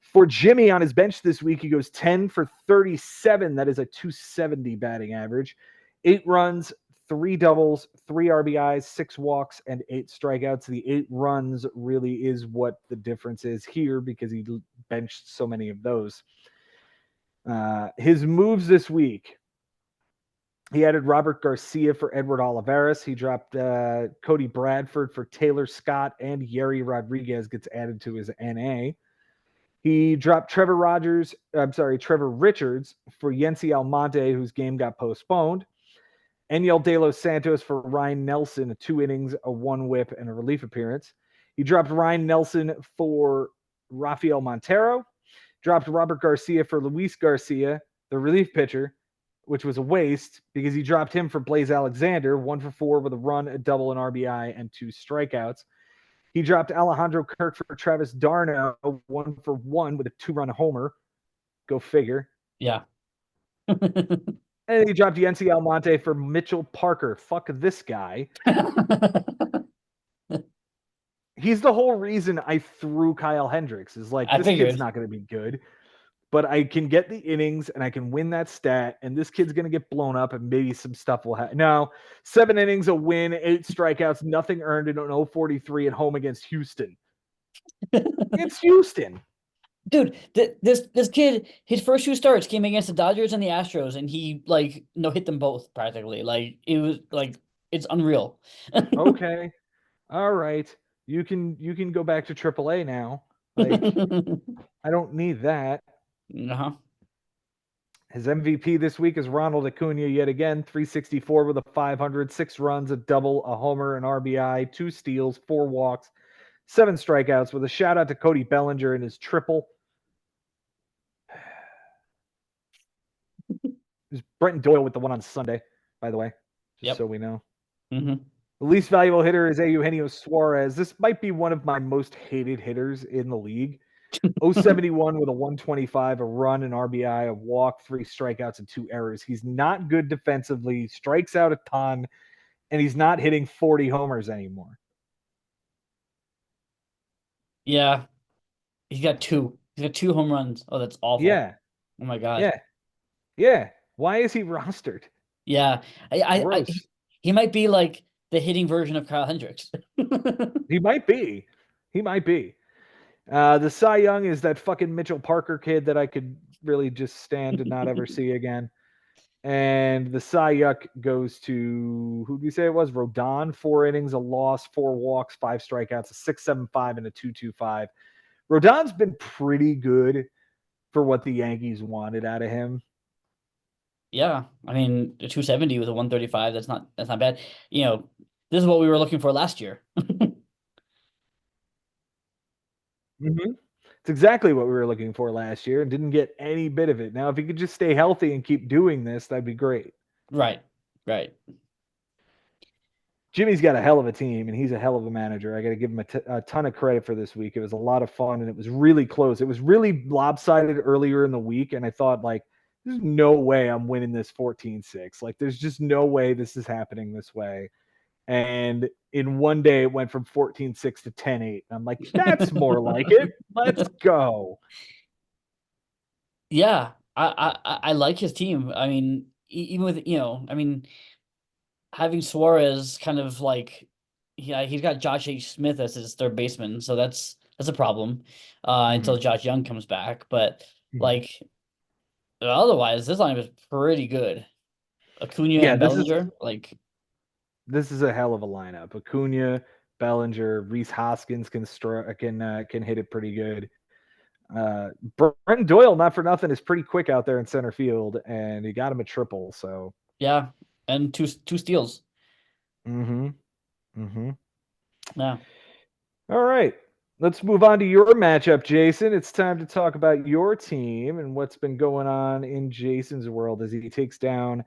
S1: For Jimmy on his bench this week, he goes 10 for 37. That is a 270 batting average. 8 runs, 3 doubles, 3 RBIs, 6 walks, and 8 strikeouts. The 8 runs really is what the difference is here because he benched so many of those. His moves this week. He added Robert Garcia for Edward Olivares. He dropped Cody Bradford for Taylor Scott, and Yeri Rodriguez gets added to his NA. He dropped Trevor Richards for Yency Almonte, whose game got postponed. Enyel De Los Santos for Ryan Nelson, 2 innings, a 1 whip, and a relief appearance. He dropped Ryan Nelson for Rafael Montero. Dropped Robert Garcia for Luis Garcia, the relief pitcher, which was a waste because he dropped him for Blaze Alexander, 1 for 4 with a run, a double, an RBI, and 2 strikeouts. He dropped Alejandro Kirk for Travis d'Arnaud, 1 for 1 with a 2-run homer. Go figure.
S2: Yeah.
S1: And he dropped Yency Almonte for Mitchell Parker. Fuck this guy. He's the whole reason I threw Kyle Hendricks. Is like, this kid's not going to be good. But I can get the innings and I can win that stat, and this kid's going to get blown up and maybe some stuff will happen. No, 7 innings, a win, 8 strikeouts, nothing earned in an 0-43 at home against Houston. It's Houston.
S2: Dude, this kid, his first 2 starts came against the Dodgers and the Astros, and he, like, hit them both practically. Like, it was, like, it's unreal.
S1: Okay. All right. You can go back to AAA now. Like, I don't need that.
S2: Uh-huh.
S1: His MVP this week is Ronald Acuna yet again, 364 with a 500, 6 runs, a double, a homer, an RBI, 2 steals, 4 walks, 7 strikeouts, with a shout out to Cody Bellinger in his triple. There's Brenton Doyle with the one on Sunday, by the way, just so we know.
S2: Mm-hmm.
S1: The least valuable hitter is Eugenio Suarez. This might be one of my most hated hitters in the league 071 with a 125, a run, an RBI, a walk, 3 strikeouts, and 2 errors. He's not good defensively, strikes out a ton, and he's not hitting 40 homers anymore.
S2: Yeah, he's got two. He's got 2 home runs. Oh, that's awful.
S1: Yeah,
S2: Oh my God.
S1: yeah, yeah. Why is he rostered?
S2: Yeah,
S1: Gross.
S2: he might be like the hitting version of Kyle Hendricks.
S1: He might be. He might be. The Cy Young is that fucking Mitchell Parker kid that I could really just stand to not ever see again. And the Cy Young goes to, who do you say it was? Rodon, 4 innings, a loss, 4 walks, 5 strikeouts, a 6.75 and a 2.25. Rodon's been pretty good for what the Yankees wanted out of him.
S2: Yeah, I mean, a 270 with a 135, that's not bad. You know, this is what we were looking for last year.
S1: Mm-hmm. It's exactly what we were looking for last year and didn't get any bit of it. Now, if he could just stay healthy and keep doing this, that'd be great.
S2: Right, right.
S1: Jimmy's got a hell of a team and he's a hell of a manager. I got to give him a ton of credit for this week. It was a lot of fun and it was really close. It was really lopsided earlier in the week. And I thought, like, there's no way I'm winning this 14-6. Like, there's just no way this is happening this way. And in one day, it went from 14-6 to 10-8. I'm like, that's more like it. Let's go.
S2: Yeah, I like his team. I mean, even with, I mean, having Suarez kind of like, yeah, he's got Josh H. Smith as his third baseman, so that's a problem until
S1: Mhm.
S2: Josh Young comes back. But
S1: Mhm.
S2: like otherwise, this line is pretty good. Acuna
S1: Yeah,
S2: and Bellinger, like,
S1: this is a hell of a lineup. Acuna, Bellinger, Reese Hoskins can hit it pretty good. Brenton Doyle, not for nothing, is pretty quick out there in center field, and he got him a triple. So,
S2: yeah, and two steals.
S1: mm-hmm, mm-hmm.
S2: Yeah.
S1: All right, let's move on to your matchup, Jason. It's time to talk about your team and what's been going on in Jason's world as he takes down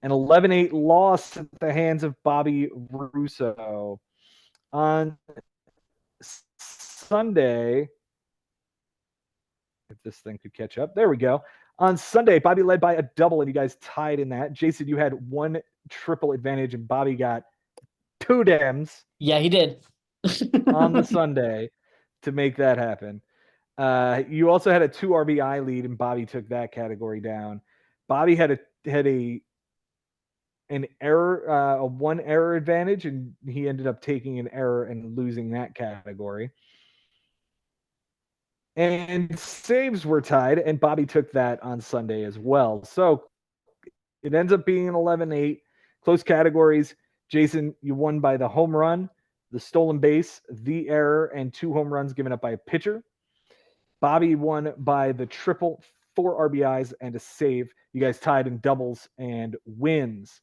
S1: an 11-8 loss at the hands of Bobby Russo on Sunday. If this thing could catch up. There we go. On Sunday, Bobby led by a double, and you guys tied in that. Jason, you had 1 triple advantage, and Bobby got 2 dams
S2: Yeah, he did.
S1: on the Sunday to make that happen. You also had a 2 RBI lead, and Bobby took that category down. Bobby had an error, a 1 error advantage, and he ended up taking an error and losing that category. And saves were tied, and Bobby took that on Sunday as well. So it ends up being an 11-8. Close categories. Jason, you won by the home run, the stolen base, the error, and 2 home runs given up by a pitcher. Bobby won by the triple, 4 RBIs, and a save. You guys tied in doubles and wins.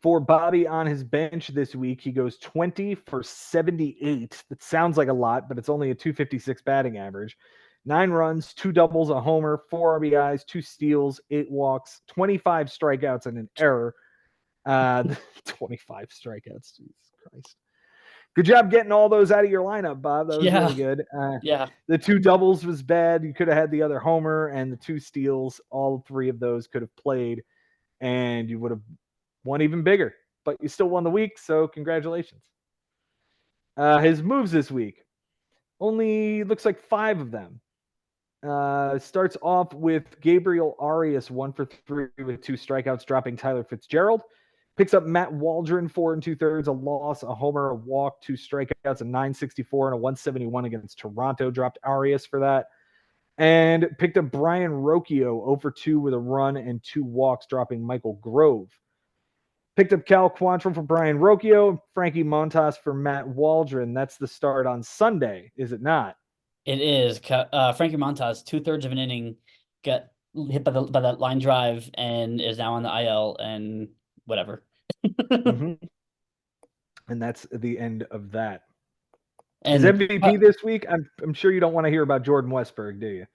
S1: For Bobby on his bench this week, he goes 20 for 78. That sounds like a lot, but it's only a 256 batting average. 9 runs, 2 doubles, a homer, 4 RBIs, 2 steals, 8 walks, 25 strikeouts, and an error. 25 strikeouts. Jesus Christ. Good job getting all those out of your lineup, Bob. That was
S2: Yeah,
S1: really good.
S2: yeah.
S1: The 2 doubles was bad. You could have had the other homer, and the 2 steals. All 3 of those could have played, and you would have won even bigger, but you still won the week, so congratulations. His moves this week only looks like 5 of them. Starts off with Gabriel Arias, 1 for 3 with 2 strikeouts, dropping Tyler Fitzgerald. Picks up Matt Waldron, 4 2/3, a loss, a homer, a walk, 2 strikeouts, a 964 and a 171 against Toronto. Dropped Arias for that. And picked up Brian Rocchio, 0 for 2 with a run and 2 walks, dropping Michael Grove. Picked up Cal Quantrill for Brian Rocchio, Frankie Montas for Matt Waldron. That's the start on Sunday, is it not?
S2: It is. Frankie Montas, 2/3 of an inning, got hit by that line drive and is now on the IL and whatever.
S1: Mm-hmm. And that's the end of that. His
S2: And
S1: MVP this week, I'm sure you don't want to hear about Jordan Westberg, do you?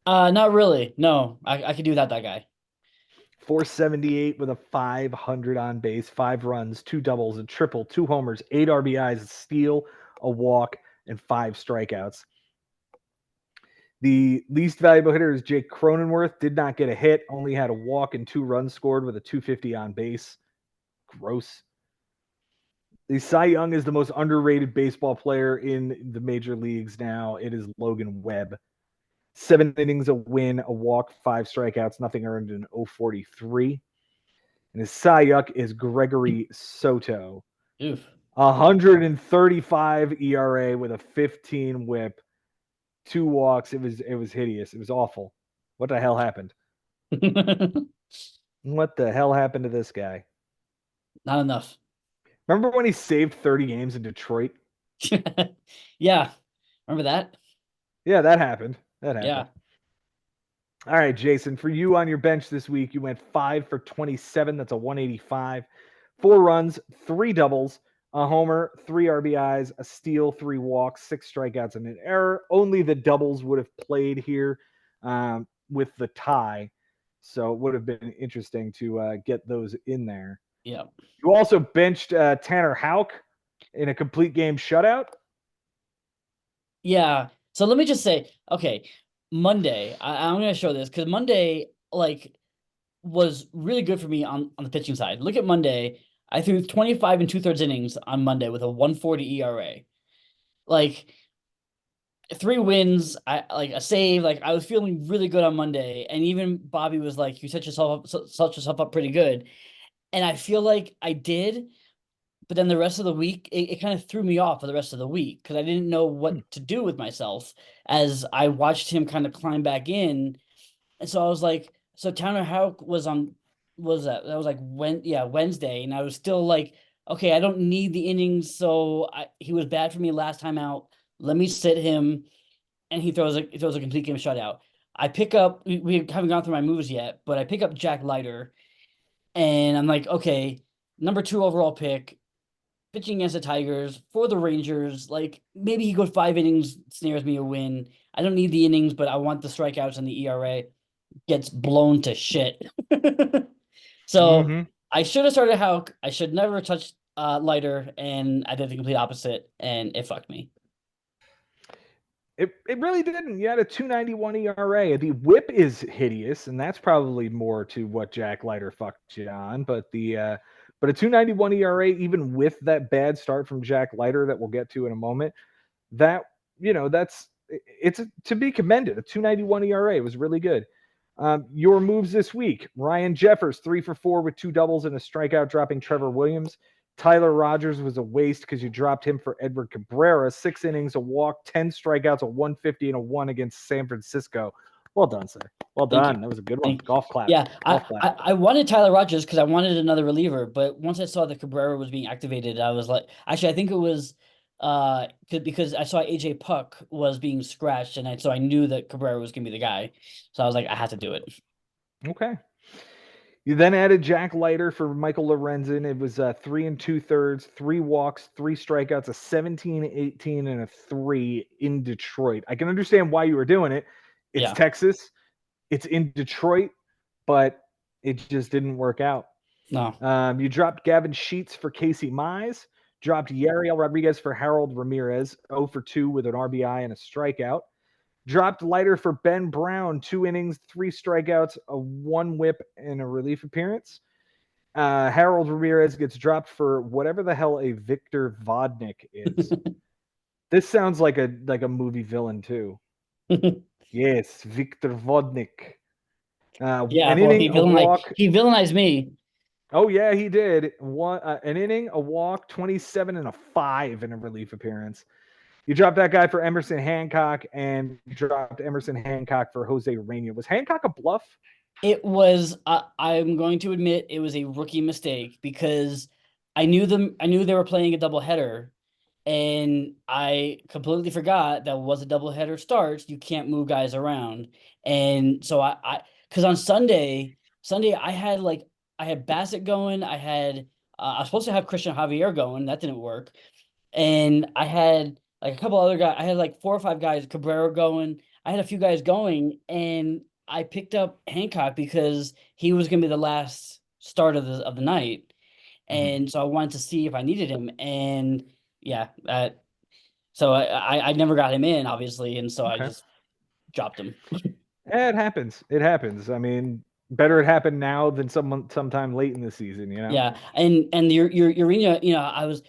S2: not really. No, I could do without that guy.
S1: 478 with a 500 on base, 5 runs, 2 doubles, a triple, 2 homers, 8 RBIs, a steal, a walk, and 5 strikeouts. The least valuable hitter is Jake Cronenworth. Did not get a hit, only had a walk and 2 runs scored with a 250 on base. Gross. The Cy Young is the most underrated baseball player in the major leagues now. It is Logan Webb. 7 innings, a win, a walk, 5 strikeouts, nothing earned in 043. And his Cy Young is Gregory Soto.
S2: Oof.
S1: 135 ERA with a 15 whip, 2 walks. It was hideous. It was awful. What the hell happened? What the hell happened to this guy?
S2: Not enough.
S1: Remember when he saved 30 games in Detroit?
S2: Yeah. Remember that?
S1: Yeah, that happened. That
S2: Yeah.
S1: happened. All right, Jason, for you on your bench this week, you went 5 for 27. That's a 185. 4 runs, 3 doubles, a homer, 3 RBIs, a steal, 3 walks, 6 strikeouts, and an error. Only the doubles would have played here with the tie. So it would have been interesting to get those in there.
S2: Yeah.
S1: You also benched Tanner Houck in a complete game shutout.
S2: Yeah. So let me just say, okay, Monday, I'm going to show this because Monday, like, was really good for me on the pitching side. Look at Monday. I threw 25 and 2/3 innings on Monday with a 140 ERA. Like, 3 wins, I like a save. Like, I was feeling really good on Monday. And even Bobby was like, you set yourself up pretty good. And I feel like I did. But then the rest of the week, it kind of threw me off for the rest of the week because I didn't know what to do with myself as I watched him kind of climb back in. And so I was like, so Tanner Houck was on, was that was like Wednesday, and I was still like, okay, I don't need the innings, so he was bad for me last time out. Let me sit him, and he throws a complete game shutout. I pick up, we haven't gone through my moves yet, but I pick up Jack Leiter, and I'm like, okay, number 2 overall pick pitching against the Tigers for the Rangers. Like, maybe he goes 5 innings, snares me a win. I don't need the innings, but I want the strikeouts and the ERA. Gets blown to shit. So
S1: Mm-hmm.
S2: I should have started Houck. I should never touch Leiter, and I did the complete opposite, and it fucked me.
S1: It really didn't. You had a 291 ERA. The whip is hideous, and that's probably more to what Jack Leiter fucked you on. But a 291 ERA, even with that bad start from Jack Leiter that we'll get to in a moment, that it's to be commended. A 291 ERA was really good. Your moves this week: Ryan Jeffers 3 for 4 with 2 doubles and a strikeout, dropping Trevor Williams. Tyler Rogers was a waste because you dropped him for Edward Cabrera. 6 innings, a walk, 10 strikeouts, a 150, and a 1 against San Francisco. Well done, sir. Well
S2: Thank
S1: done.
S2: you.
S1: That was a good one.
S2: Thank
S1: Golf clap.
S2: Yeah,
S1: Golf clap.
S2: I wanted Tyler Rogers because I wanted another reliever, but once I saw that Cabrera was being activated, I was like, actually, I think it was because I saw AJ Puck was being scratched, and so I knew that Cabrera was gonna be the guy. So I was like, I had to do it.
S1: Okay. You then added Jack Leiter for Michael Lorenzen. It was 3 2/3, 3 walks, 3 strikeouts, a 17, 18, and a 3 in Detroit. I can understand why you were doing it. It's
S2: Yeah.
S1: Texas. It's in Detroit, but it just didn't work out.
S2: No.
S1: You dropped Gavin Sheets for Casey Mize, dropped Yariel Rodriguez for Harold Ramirez, 0 for 2 with an RBI and a strikeout. Dropped Leiter for Ben Brown, 2 innings, 3 strikeouts, a 1 whip, and a relief appearance. Harold Ramirez gets dropped for whatever the hell a Victor Vodnik is. This sounds like a movie villain too. Yes, Victor Vodnik.
S2: Yeah,
S1: An
S2: well,
S1: inning, a walk.
S2: he villainized me.
S1: Oh yeah, he did. An inning, a walk, 27 and a 5 in a relief appearance. You dropped that guy for Emerson Hancock and dropped Emerson Hancock for Jose Urena. Was Hancock a bluff?
S2: It was I'm going to admit it was a rookie mistake because I knew they were playing a doubleheader, and I completely forgot that was a doubleheader starts. You can't move guys around. And so I because on Sunday I had Bassett going, I was supposed to have Christian Javier going, that didn't work. And I had like a couple other guys. I had like 4 or 5 guys, Cabrera going. I had a few guys going, and I picked up Hancock because he was going to be the last start of the night,
S1: Mm-hmm.
S2: and so I wanted to see if I needed him. And yeah, so I never got him in, obviously, and so I
S1: Okay.
S2: just dropped him.
S1: It happens. It happens. I mean, better it happen now than sometime late in the season, you know?
S2: Yeah, and your Urena, I was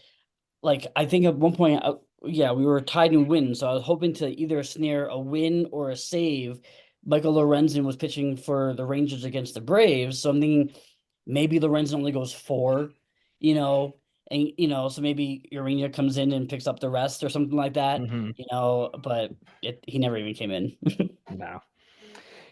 S2: like, I think at one point, yeah, we were tied in wins, so I was hoping to either snare a win or a save. Michael Lorenzen was pitching for the Rangers against the Braves, so I'm thinking maybe Lorenzen only goes 4, and so maybe Urena comes in and picks up the rest or something like that,
S1: Mm-hmm.
S2: but he never even came in.
S1: No.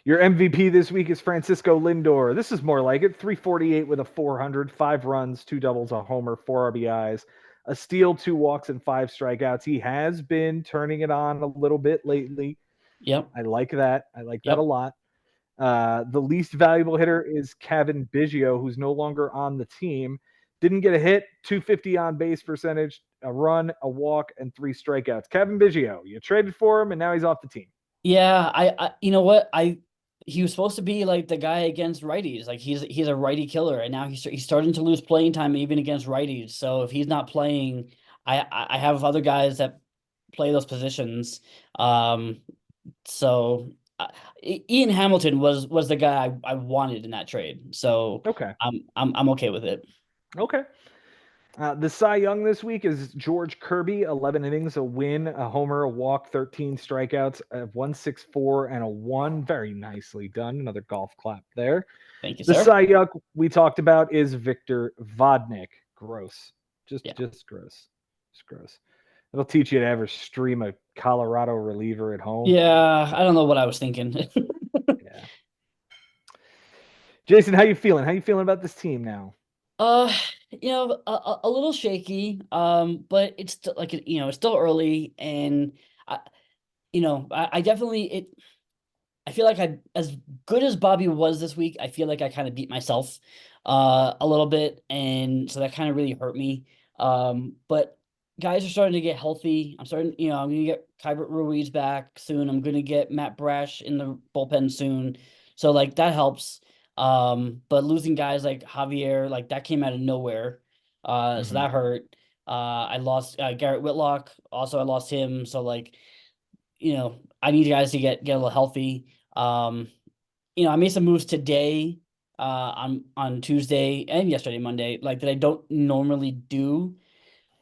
S1: Your MVP this week is Francisco Lindor. This is more like it. 348 with a 400, 5 runs, 2 doubles, a homer, 4 RBIs, a steal, 2 walks, and 5 strikeouts. He has been turning it on a little bit lately.
S2: Yep.
S1: I like that. I like that a
S2: Yep.
S1: lot. The least valuable hitter is Kevin Biggio, who's no longer on the team. Didn't get a hit, 250 on base percentage, a run, a walk, and 3 strikeouts. Kevin Biggio, you traded for him, and now he's off the team.
S2: Yeah, you know what? He was supposed to be like the guy against righties. Like he's a righty killer, and now he's starting to lose playing time even against righties. So if he's not playing, I have other guys that play those positions. Um, so Ian Hamilton was the guy I wanted in that trade. So
S1: Okay.
S2: I'm okay with it.
S1: Okay. The Cy Young this week is George Kirby, 11 innings, a win, a homer, a walk, 13 strikeouts, a 1.64 and a 1. Very nicely done. Another golf clap there.
S2: Thank you,
S1: The
S2: sir.
S1: Cy Young we talked about is Victor Vodnik. Gross. Just
S2: Yeah.
S1: just gross. Just gross. It'll teach you to ever stream a Colorado reliever at home.
S2: Yeah, I don't know what I was thinking.
S1: Yeah. Jason, how you feeling? How you feeling about this team now?
S2: Uh, a little shaky. But it's still like it's still early, and I, I definitely I feel like as good as Bobby was this week, I feel like I kind of beat myself a little bit, and so that kind of really hurt me. But guys are starting to get healthy. I'm gonna get Kyber Ruiz back soon. I'm gonna get Matt Brash in the bullpen soon. So like that helps. But losing guys like Javier, like that came out of nowhere. So
S1: Mm-hmm.
S2: that hurt. I lost Garrett Whitlock. Also, I lost him. So like, I need guys to get a little healthy. I made some moves today, on Tuesday and yesterday, Monday, like that I don't normally do.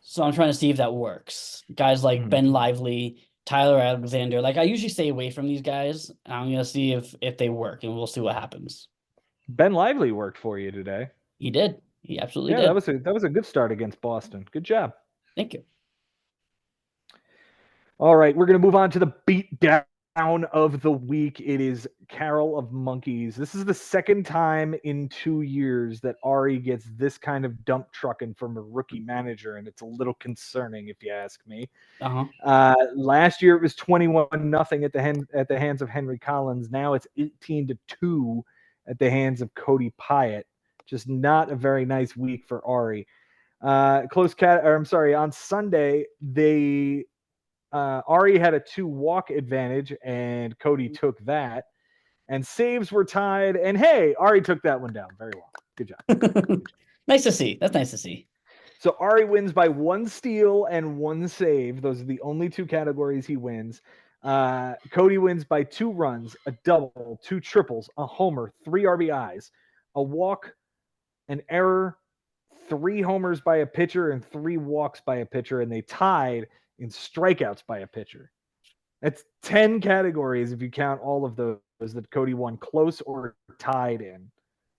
S2: So I'm trying to see if that works. Guys like
S1: Mm-hmm.
S2: Ben Lively, Tyler Alexander, like I usually stay away from these guys. I'm gonna see if they work, and we'll see what happens.
S1: Ben Lively worked for you today.
S2: He did. He absolutely
S1: Yeah,
S2: did.
S1: that was a good start against Boston. Good job.
S2: Thank you.
S1: All right, we're going to move on to the beat down of the week. It is Carol of Monkeys. This is the second time in 2 years that Ari gets this kind of dump trucking from a rookie manager, and it's a little concerning if you ask me.
S2: Uh-huh.
S1: Last year it was 21-0 at the hands of Henry Collins. Now it's 18-2 at the hands of Cody Pyatt. Just not a very nice week for Ari. On Sunday Ari had a 2 walk advantage, and Cody took that. And saves were tied. And hey, Ari took that one down very well. Good job.
S2: Nice to see. That's nice to see.
S1: So Ari wins by 1 steal and 1 save. Those are the only 2 categories he wins. Cody wins by 2 runs, a double, 2 triples, a homer, 3 RBIs, a walk, an error, 3 homers by a pitcher, and 3 walks by a pitcher. And they tied in strikeouts by a pitcher. That's 10 categories if you count all of those that Cody won close or tied in.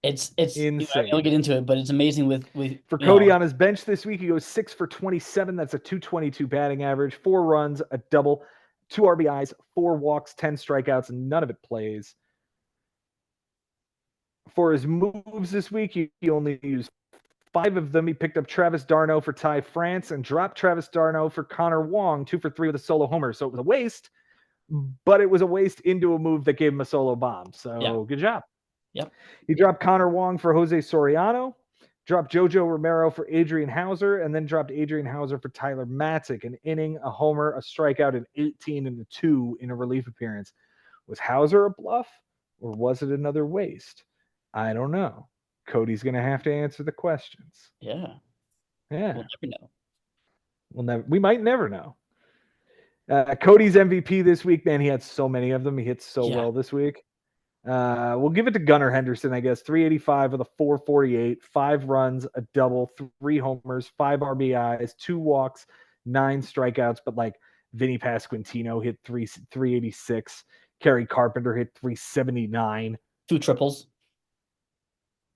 S2: It's I'll
S1: Insane.
S2: get into it, but it's amazing with
S1: For Cody on his bench this week, he goes 6 for 27. That's a 222 batting average, 4 runs, a double, 2 RBIs, 4 walks, 10 strikeouts, and none of it plays. For his moves this week, he only used 5 of them. He picked up Travis d'Arnaud for Ty France and dropped Travis d'Arnaud for Connor Wong, 2 for 3 with a solo homer. So it was a waste, but it was a waste into a move that gave him a solo bomb. So good job.
S2: Yep.
S1: He dropped Connor Wong for Jose Soriano, dropped Jojo Romero for Adrian Hauser, and then dropped Adrian Hauser for Tyler Matzik. An inning, a homer, a strikeout, an 18 and a 2 in a relief appearance. Was Hauser a bluff, or was it another waste? I don't know. Cody's going to have to answer the questions.
S2: Yeah.
S1: Yeah.
S2: We'll never know.
S1: We might never know. Cody's MVP this week, man. He had so many of them. He hit so
S2: Yeah.
S1: well this week. We'll give it to Gunnar Henderson, I guess. 385 with a 448, 5 runs, a double, 3 homers, 5 RBIs, 2 walks, 9 strikeouts. But like Vinny Pasquantino hit 386. Kerry Carpenter hit 379
S2: 2 triples.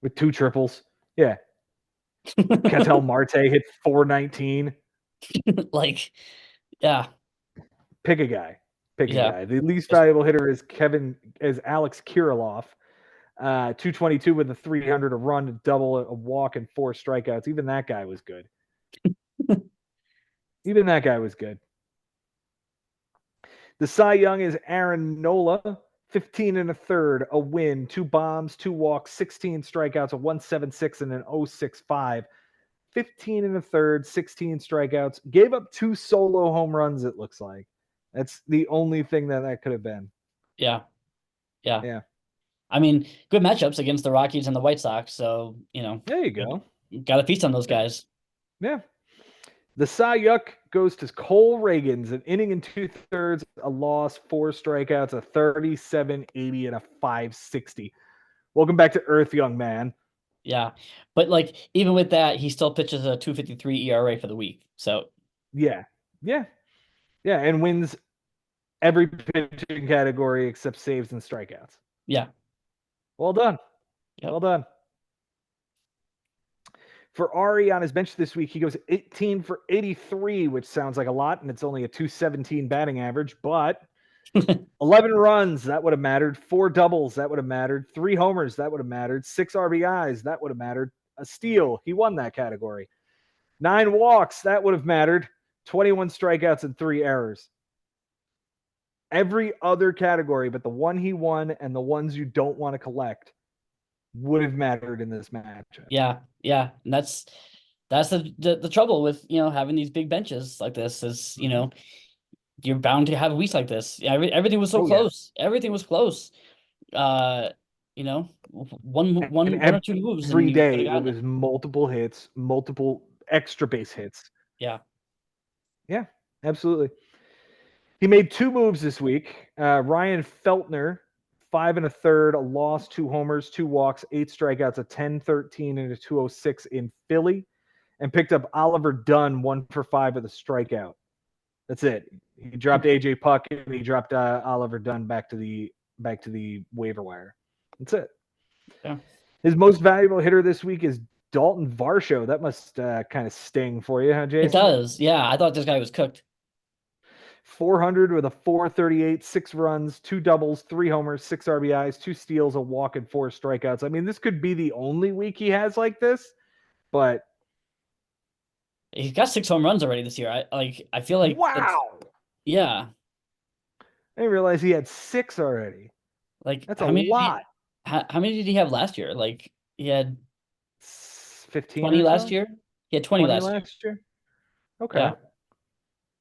S1: with 2 triples. Yeah. Ketel Marte hit 419.
S2: Like, yeah.
S1: Pick a guy. Pick a
S2: Yeah.
S1: guy. The least valuable hitter is Alex Kirilloff. 222 with a 300, a run, a double, a walk, and 4 strikeouts. Even that guy was good. Even that guy was good. The Cy Young is Aaron Nola, 15 and a third, a win, 2 bombs, 2 walks, 16 strikeouts, a 176 and an 065. 15 and a third, 16 strikeouts. Gave up 2 solo home runs, it looks like. That's the only thing that could have been.
S2: Yeah. Yeah.
S1: Yeah.
S2: I mean, good matchups against the Rockies and the White Sox. So,
S1: There you go.
S2: got a feast on those guys.
S1: Yeah. The Cy Young goes to Cole Reagans, an inning and 2/3, a loss, 4 strikeouts, a 37-80, and a 560. Welcome back to Earth, young man.
S2: Yeah. But like even with that, he still pitches a 2.53 ERA for the week. So
S1: Yeah. Yeah. Yeah. And wins every pitching category except saves and strikeouts.
S2: yeah.
S1: Well done.
S2: Yep.
S1: Well done. For Ari on his bench this week, he goes 18 for 83, which sounds like a lot, and it's only a 217 batting average, but 11 runs, that would have mattered. 4 doubles, that would have mattered. 3 homers, that would have mattered. 6 RBIs, that would have mattered. A steal, he won that category. 9 walks, that would have mattered. 21 strikeouts and 3 errors. Every other category, but the one he won and the ones you don't want to collect, would have mattered in this matchup.
S2: Yeah. Yeah. And that's the trouble with, having these big benches like this is, you're bound to have weeks like this. Yeah, everything was so close. Yeah. Everything was close. One or two moves
S1: every
S2: and
S1: day it was multiple hits, multiple extra base hits.
S2: Yeah.
S1: Yeah, absolutely. He made 2 moves this week. Ryan Feltner, 5 1/3, a loss, 2 homers, 2 walks, 8 strikeouts, a 10-13, and a 206 in Philly, and picked up Oliver Dunn 1 for 5 with a strikeout. That's it. He dropped AJ Puck and he dropped Oliver Dunn back to the waiver wire. That's it.
S2: Yeah.
S1: His most valuable hitter this week is Dalton Varsho. That must kind of sting for you, huh, Jason?
S2: It does. Yeah, I thought this guy was cooked.
S1: 400 with a 438, 6 runs, 2 doubles, 3 homers, 6 RBIs, 2 steals, a walk, and 4 strikeouts. I mean, this could be the only week he has like this, but
S2: he's got 6 home runs already this year. I feel like
S1: wow.
S2: Yeah.
S1: I didn't realize he had 6 already.
S2: Like
S1: that's a lot.
S2: How many did he have last year? Like he had
S1: 15
S2: 20
S1: or
S2: last
S1: so?
S2: year? He had 20 last
S1: year. Okay.
S2: Yeah.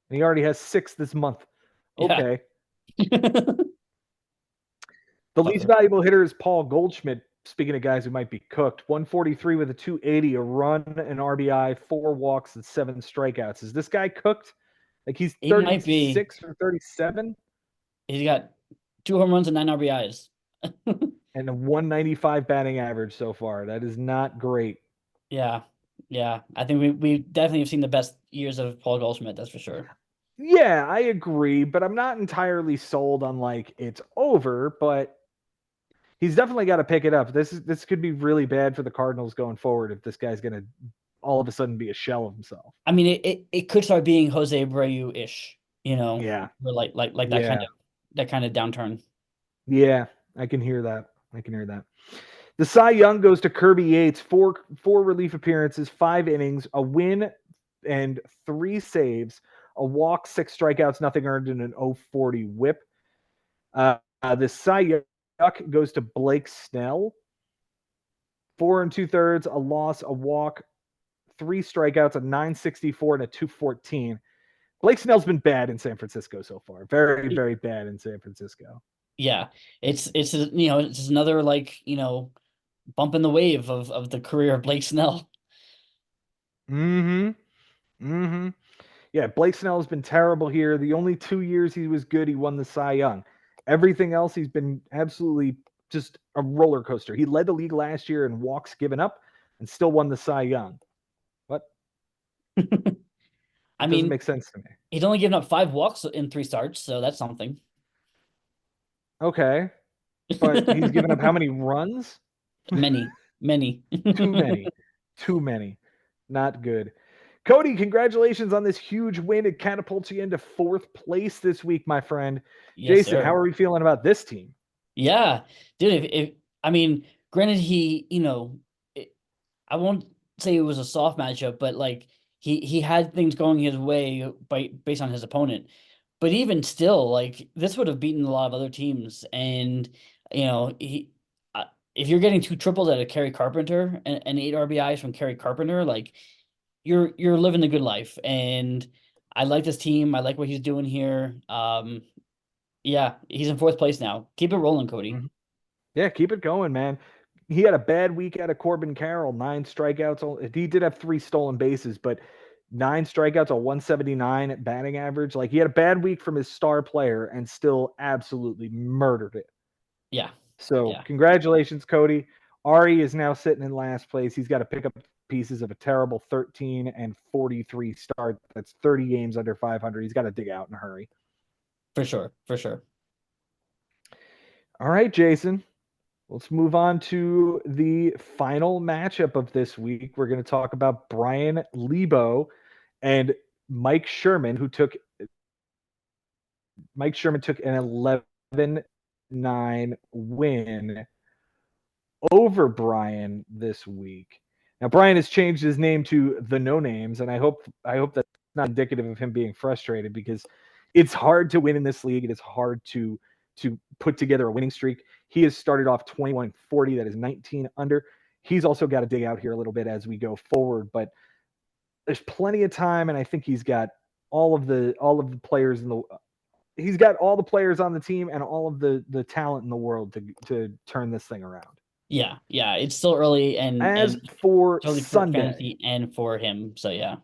S1: He already has 6 this month. Okay.
S2: Yeah.
S1: The least valuable hitter is Paul Goldschmidt. Speaking of guys who might be cooked, 143 with a 280, a run, an RBI, 4 walks, and 7 strikeouts. Is this guy cooked? Like he's 36 or 37?
S2: He's got 2 home runs and 9 RBIs.
S1: And a 195 batting average so far. That is not great.
S2: Yeah. Yeah. I think we definitely have seen the best years of Paul Goldschmidt, that's for sure.
S1: Yeah, I agree, but I'm not entirely sold on like it's over, but he's definitely got to pick it up. This could be really bad for the Cardinals going forward if this guy's going to all of a sudden be a shell of himself.
S2: I mean, it could start being Jose Abreu-ish,
S1: Yeah.
S2: Or like that kind of downturn.
S1: Yeah, I can hear that. The Cy Young goes to Kirby Yates. 4 relief appearances, 5 innings, a win, and 3 saves, a walk, 6 strikeouts, nothing earned, and an 040 whip. The Cy Young goes to Blake Snell. 4 2/3, a loss, a walk, 3 strikeouts, a 964, and a 214. Blake Snell's been bad in San Francisco so far. Very, very bad in San Francisco.
S2: Yeah, it's it's another bump in the wave of the career of Blake Snell.
S1: Yeah, Yeah, Blake Snell has been terrible here. The only 2 years he was good, he won the Cy Young. Everything else, he's been absolutely just a roller coaster. He led the league last year in walks given up and still won the Cy Young. What?
S2: I
S1: It doesn't
S2: mean,
S1: make sense to me.
S2: he's only given up 5 walks in 3 starts, so that's something.
S1: Okay, but he's given up how many runs?
S2: Many, many.
S1: Too many. Too many. Not good. Cody, congratulations on this huge win. It catapults you into fourth place this week, my friend.
S2: Yes,
S1: Jason, how
S2: sir.
S1: are we feeling about this team?
S2: Yeah, dude. If I mean, granted, I won't say it was a soft matchup, but like he had things going his way based on his opponent. But even still, like this would have beaten a lot of other teams. And you know, if you're getting 2 triples out of Kerry Carpenter and 8 RBIs from Kerry Carpenter, like you're living a good life. And I like this team. I like what he's doing here. Yeah, he's in fourth place now. Keep it rolling, Cody.
S1: Mhm. Yeah, keep it going, man. He had a bad week out of Corbin Carroll, 9 strikeouts. He did have 3 stolen bases, but 9 strikeouts, a 179 at batting average. Like he had a bad week from his star player and still absolutely murdered it.
S2: Yeah,
S1: So
S2: yeah,
S1: congratulations, Cody. Ari is now sitting in last place. He's got to pick up pieces of a terrible 13 and 43 start. That's 30 games under 500. He's got to dig out in a hurry.
S2: for sure, for sure.
S1: All right, Jason. Let's move on to the final matchup of this week. We're going to talk about Brian Lebo and Mike Sherman, Mike Sherman took an 11-9 win over Brian this week. Now Brian has changed his name to the No Names, and I hope that's not indicative of him being frustrated because it's hard to win in this league. It is hard to put together a winning streak. He has started off 21-40, that is 19 under. He's also got to dig out here a little bit as we go forward, but there's plenty of time, and I think he's got all of the players in the he's got all the players on the team and all of the talent in the world to turn this thing around.
S2: Yeah, yeah. It's still early
S1: As
S2: and
S1: for
S2: totally for
S1: Sunday,
S2: fantasy and for him. So yeah.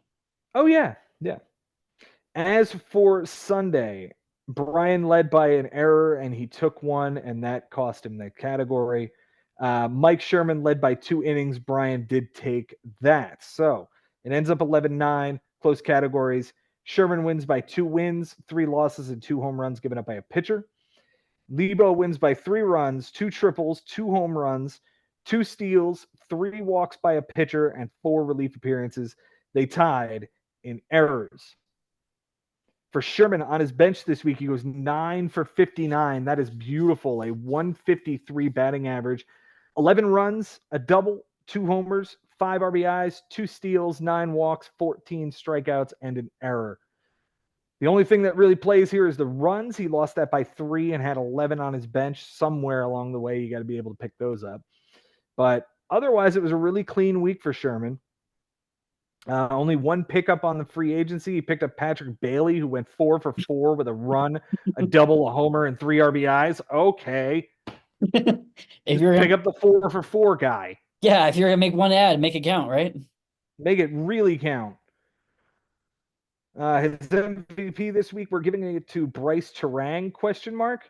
S1: oh yeah, yeah. As for Sunday, Brian led by an error and he took one, and that cost him the category. Mike Sherman led by 2 innings. Brian did take that. So it ends up 11-9, close categories. Sherman wins by 2 wins, 3 losses, and 2 home runs given up by a pitcher. Lebo wins by 3 runs, 2 triples, 2 home runs, 2 steals, 3 walks by a pitcher, and 4 relief appearances. They tied in errors. For Sherman on his bench this week, he goes 9 for 59. That is beautiful. A 153 batting average, 11 runs, a double, 2 homers, 5 RBIs, 2 steals, 9 walks, 14 strikeouts, and an error. The only thing that really plays here is the runs. He lost that by 3 and had 11 on his bench. Somewhere along the way, you got to be able to pick those up. But otherwise, it was a really clean week for Sherman. Only one pickup on the free agency. He picked up Patrick Bailey, who went 4 for 4 with a run, a double, a homer, and 3 RBIs. Okay.
S2: If
S1: Just
S2: you're
S1: pick
S2: gonna
S1: up the 4 for 4 guy.
S2: Yeah, if you're gonna make one ad, make it count, right?
S1: Make it really count. His MVP this week, we're giving it to Bryce Terang, question mark.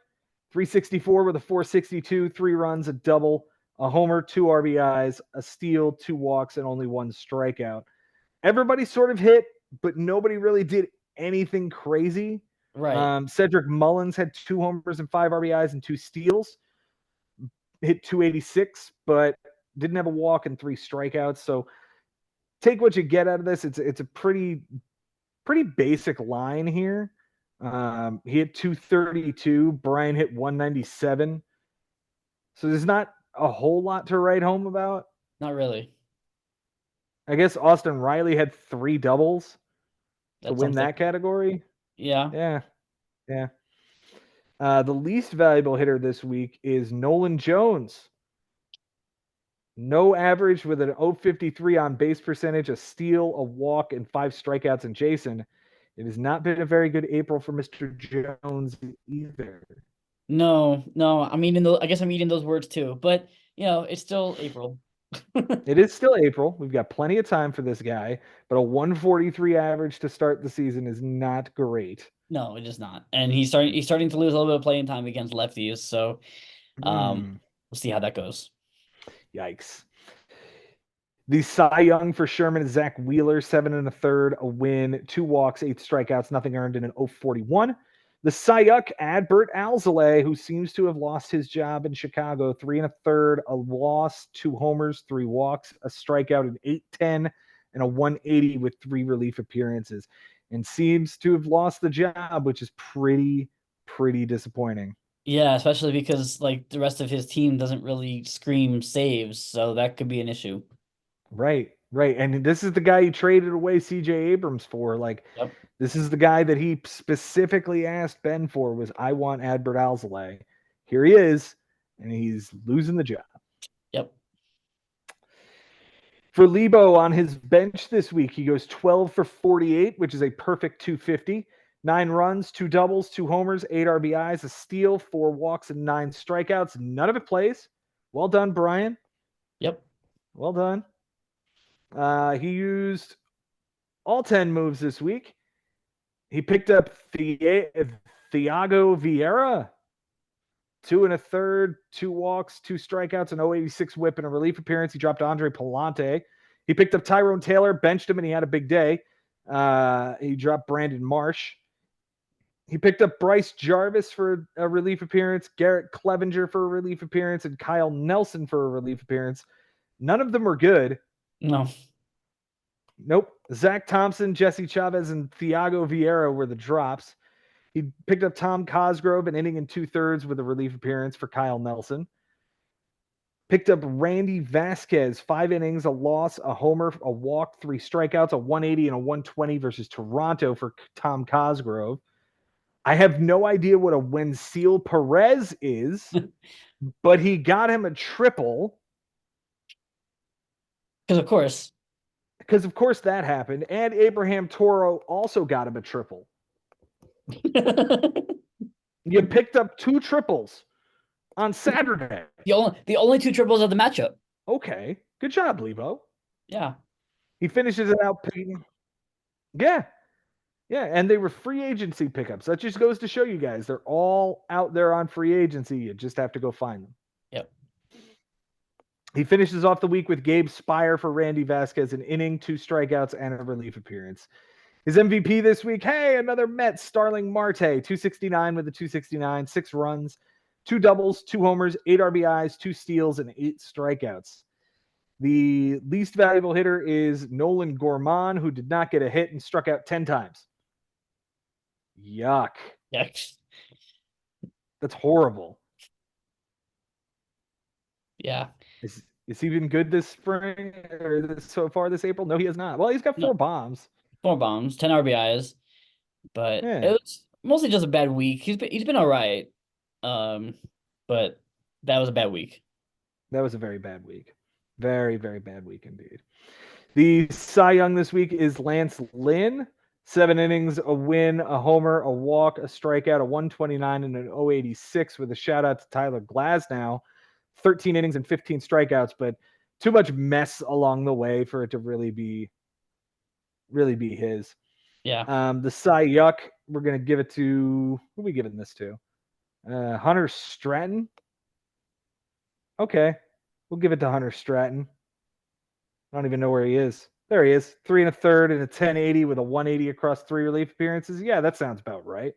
S1: 364 with a 462, 3 runs, a double, a homer, 2 RBIs, a steal, 2 walks, and only 1 strikeout. Everybody sort of hit, but nobody really did anything crazy.
S2: Right.
S1: Cedric Mullins had 2 homers and 5 RBIs and 2 steals. Hit 286, but didn't have a walk and 3 strikeouts. So take what you get out of this. It's a pretty basic line here. He hit 232. Brian hit 197. So there's not a whole lot to write home about.
S2: Not really.
S1: I guess Austin Riley had 3 doubles to
S2: That's
S1: win
S2: something.
S1: that category.
S2: Yeah.
S1: Yeah, yeah. The least valuable hitter this week is Nolan Jones. No average with an 053 on base percentage, a steal, a walk, and 5 strikeouts. And Jason, it has not been a very good April for Mr. Jones either.
S2: No, no. I guess I'm eating those words too. But it's still April.
S1: It is still April. We've got plenty of time for this guy, but a 143 average to start the season is not great.
S2: No, it is not. And he's starting to lose a little bit of playing time against lefties. So
S1: Hmm.
S2: we'll see how that goes.
S1: Yikes. The Cy Young for Sherman is Zach Wheeler, 7 1/3, a win, 2 walks, 8 strikeouts, nothing earned in an 041. The Cy Young Adbert Alzolay, who seems to have lost his job in Chicago, 3 1/3, a loss, 2 homers, 3 walks, a strikeout, an 810, and a 180 with 3 relief appearances, and seems to have lost the job, which is pretty disappointing.
S2: Yeah, especially because like the rest of his team doesn't really scream saves, so that could be an issue.
S1: Right, right. And this is the guy he traded away CJ Abrams for. Like,
S2: Yep.
S1: this is the guy that he specifically asked Ben for was, I want Adbert Alzolay. Here he is, and he's losing the job.
S2: Yep.
S1: For Lebo on his bench this week, he goes 12 for 48, which is a perfect 250. 9 runs, 2 doubles, 2 homers, 8 RBIs, a steal, 4 walks, and 9 strikeouts. None of it plays. Well done, Brian.
S2: Yep.
S1: Well done. He used all 10 moves this week. He picked up Thiago Vieira, 2 1/3, 2 walks, 2 strikeouts, an 086 whip, and a relief appearance. He dropped Andre Palante. He picked up Tyrone Taylor, benched him, and he had a big day. He dropped Brandon Marsh. He picked up Bryce Jarvis for a relief appearance, Garrett Clevenger for a relief appearance, and Kyle Nelson for a relief appearance. None of them were good.
S2: No.
S1: Nope. Zach Thompson, Jesse Chavez, and Thiago Vieira were the drops. He picked up Tom Cosgrove, an inning and 2/3 with a relief appearance for Kyle Nelson. Picked up Randy Vasquez, 5 innings, a loss, a homer, a walk, 3 strikeouts, a 180, and a 120 versus Toronto for Tom Cosgrove. I have no idea what a Wenceal Perez is, but he got him a triple.
S2: Because of course.
S1: Because, of course, that happened. And Abraham Toro also got him a triple. You picked up 2 triples on Saturday.
S2: The only two triples of the matchup.
S1: Okay. Good job, Levo.
S2: Yeah.
S1: He finishes it out picking. Yeah. Yeah. And they were free agency pickups. That just goes to show you guys they're all out there on free agency. You just have to go find them.
S2: Yep.
S1: He finishes off the week with Gabe Spire for Randy Vasquez, an inning, 2 strikeouts, and a relief appearance. His MVP this week, hey, another Met, Starling Marte, 269 with a 269, 6 runs, 2 doubles, 2 homers, 8 RBIs, 2 steals, and 8 strikeouts. The least valuable hitter is Nolan Gorman, who did not get a hit and struck out 10 times. Yuck.
S2: Yikes.
S1: That's horrible.
S2: Yeah.
S1: Is he been good this spring or so far this April? No, he has not. Well, he's got 4 bombs.
S2: 4 bombs, 10 RBIs, but
S1: Yeah.
S2: it was mostly just a bad week. He's been all right. But that was a bad week.
S1: That was a very bad week. Very, very bad week indeed. The Cy Young this week is Lance Lynn. 7 innings, a win, a homer, a walk, a strikeout, a 129, and an 086 with a shout out to Tyler Glasnow. 13 innings and 15 strikeouts, but too much mess along the way for it to really be his.
S2: Yeah.
S1: The Cy Young, we're gonna give it to who are we giving this to? Hunter Stratton. Okay, we'll give it to Hunter Stratton. I don't even know where he is. There he is. 3 1/3 and a 1080 with a 180 across 3 relief appearances. Yeah, that sounds about right.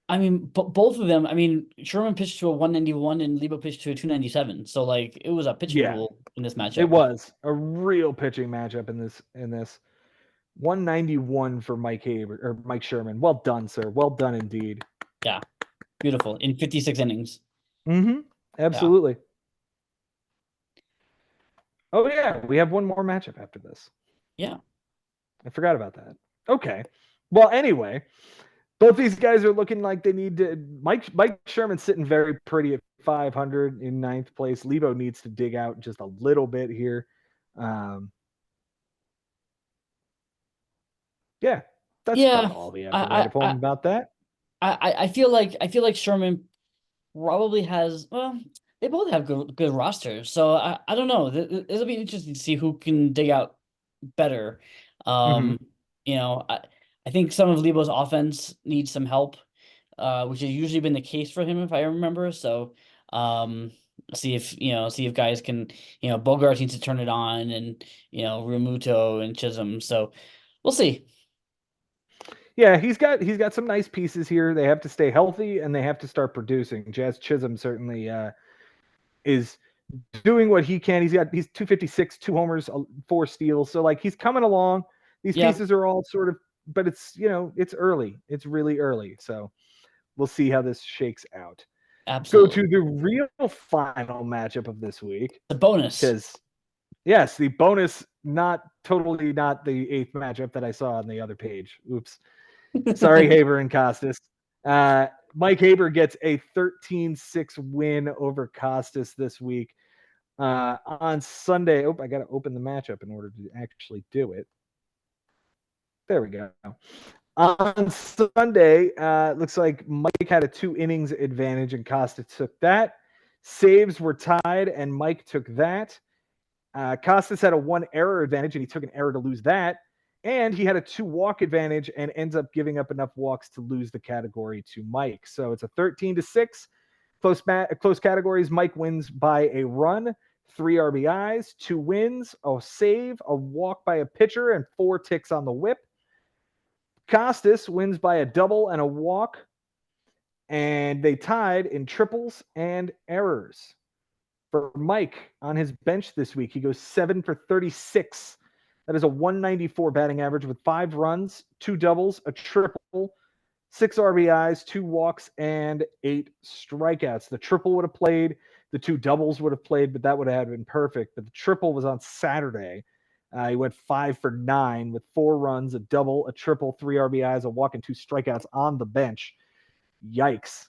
S2: I mean, both of them. I mean, Sherman pitched to a 191 and Lebo pitched to a 297. So like, it was a pitching
S1: Yeah,
S2: duel in this
S1: it
S2: matchup.
S1: was a real pitching matchup in this. 191 for Mike Sherman. Well done, sir. Well done indeed.
S2: Yeah, beautiful in 56 innings.
S1: Mm-hmm.
S2: Yeah.
S1: Absolutely. Oh yeah, we have one more matchup after this.
S2: Yeah.
S1: I forgot about that. Okay. Well, anyway, both these guys are looking like they need to. Mike Sherman's sitting very pretty at 500 in 9th place. Lebo needs to dig out just a little bit here. Yeah, that's about
S2: Yeah.
S1: all we have to write
S2: I
S1: up about that.
S2: I feel like Sherman probably has, well, They both have good rosters, so I don't know. It'll be interesting to see who can dig out better.
S1: Hmm.
S2: Um, you know, I think some of Lebo's offense needs some help, which has usually been the case for him, if I remember. So, um, see if guys can, Bogart needs to turn it on, and Remuto and Chisholm. So, we'll see.
S1: Yeah, he's got some nice pieces here. They have to stay healthy and they have to start producing. Jazz Chisholm certainly is doing what he can. He's 256, 2 homers, 4 steals. So like he's coming along. These
S2: Yeah,
S1: pieces are all sort of, but it's early. It's really early. So we'll see how this shakes out. Let's go to
S2: absolutely.
S1: the real final matchup of this week.
S2: The bonus.
S1: Because yes, the bonus, not the eighth matchup that I saw on the other page. Oops. Sorry, Haber and Costas. Mike Haber gets a 13-6 win over Costas this week. On Sunday, I got to open the matchup in order to actually do it. There we go. On Sunday, looks like Mike had a 2 innings advantage and Costas took that. Saves were tied and Mike took that. Costas had a 1 error advantage and he took an error to lose that. And he had a 2 walk advantage and ends up giving up enough walks to lose the category to Mike. So it's a 13-6. Close categories. Mike wins by a run, 3 RBIs, 2 wins, a save, a walk by a pitcher, and 4 ticks on the whip. Costas wins by a double and a walk, and they tied in triples and errors. For Mike on his bench this week, he goes 7 for 36. That is a 194 batting average with 5 runs, 2 doubles, a triple, 6 RBIs, 2 walks, and 8 strikeouts. The triple would have played, the 2 doubles would have played, but that would have been perfect. But the triple was on Saturday. He went 5 for 9 with 4 runs, a double, a triple, 3 RBIs, a walk, and 2 strikeouts on the bench. Yikes.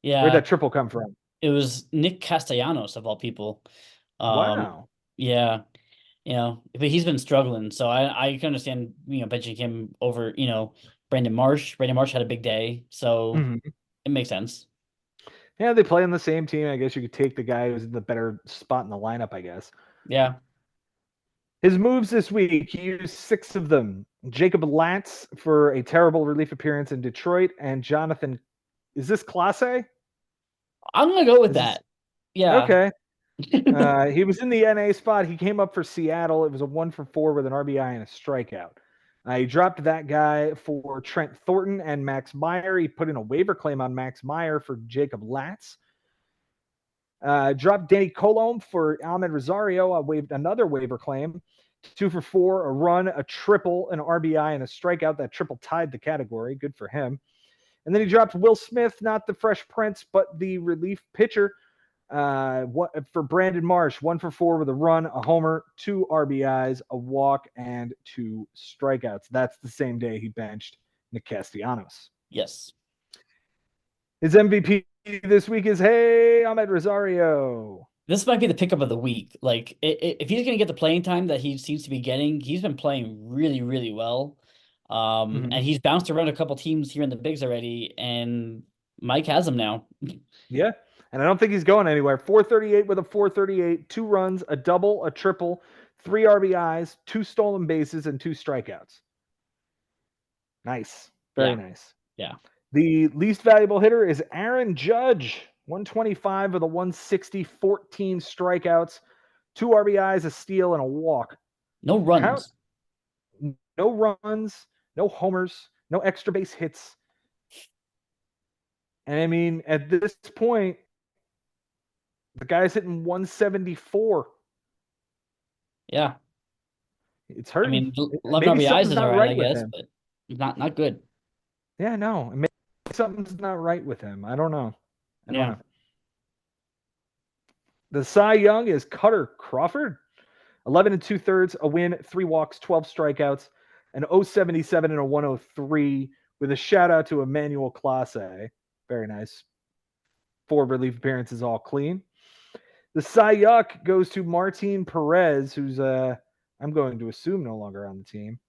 S1: Where'd
S2: Yeah,
S1: that triple come from?
S2: it was Nick Castellanos of all people. Um,
S1: Wow.
S2: yeah, but he's been struggling, so I can understand, benching him over, Brandon Marsh. Brandon Marsh had a big day, so
S1: Mm-hmm.
S2: it makes sense.
S1: Yeah, they play on the same team. I guess you could take the guy who's in the better spot in the lineup, I guess.
S2: Yeah.
S1: His moves this week, he used 6 of them. Jacob Latz for a terrible relief appearance in Detroit, and Jonathan, is this Clase?
S2: I'm gonna go with
S1: Is this
S2: that. Yeah.
S1: okay? He was in the NA spot. He came up for Seattle. It was a 1 for 4 with an RBI and a strikeout. He dropped that guy for Trent Thornton and Max Meyer. He put in a waiver claim on Max Meyer for Jacob Latz. Dropped Danny Colomb for Ahmed Rosario. Waived another waiver claim. 2 for 4, a run, a triple, an RBI, and a strikeout. That triple tied the category. Good for him. And then he dropped Will Smith, not the Fresh Prince, but the relief pitcher. For Brandon Marsh, 1 for 4 with a run, a homer, 2 RBIs, a walk, and 2 strikeouts. That's the same day he benched Nick Castellanos.
S2: Yes.
S1: His MVP this week is Ahmed Rosario.
S2: This might be the pickup of the week. Like, if he's going to get the playing time that he seems to be getting, he's been playing really, really well.
S1: Mm-hmm.
S2: And he's bounced around a couple teams here in the bigs already, and Mike has him now.
S1: Yeah. And I don't think he's going anywhere. 438 with a 438, 2 runs, a double, a triple, 3 RBIs, 2 stolen bases, and 2 strikeouts. Nice. Very
S2: Yeah,
S1: nice.
S2: yeah.
S1: The least valuable hitter is Aaron Judge. 125 with a 160, 14 strikeouts, 2 RBIs, a steal, and a walk.
S2: No
S1: How?
S2: runs.
S1: No runs, no homers, no extra base hits. And I mean, at this point, the guy's hitting 174.
S2: Yeah.
S1: It's
S2: I
S1: hurting.
S2: mean, 11
S1: Maybe
S2: RBIs
S1: something's
S2: is all
S1: not
S2: right, I
S1: right with
S2: guess,
S1: him.
S2: but not good.
S1: Yeah, no. Maybe something's not right with him. I don't know.
S2: Yeah.
S1: The Cy Young is Cutter Crawford. 11 2/3, a win, 3 walks, 12 strikeouts, an 077 and a 103 with a shout out to Emmanuel Clase. Very nice. 4 relief appearances, all clean. The Cy Yuck goes to Martin Perez, who's I'm going to assume no longer on the team.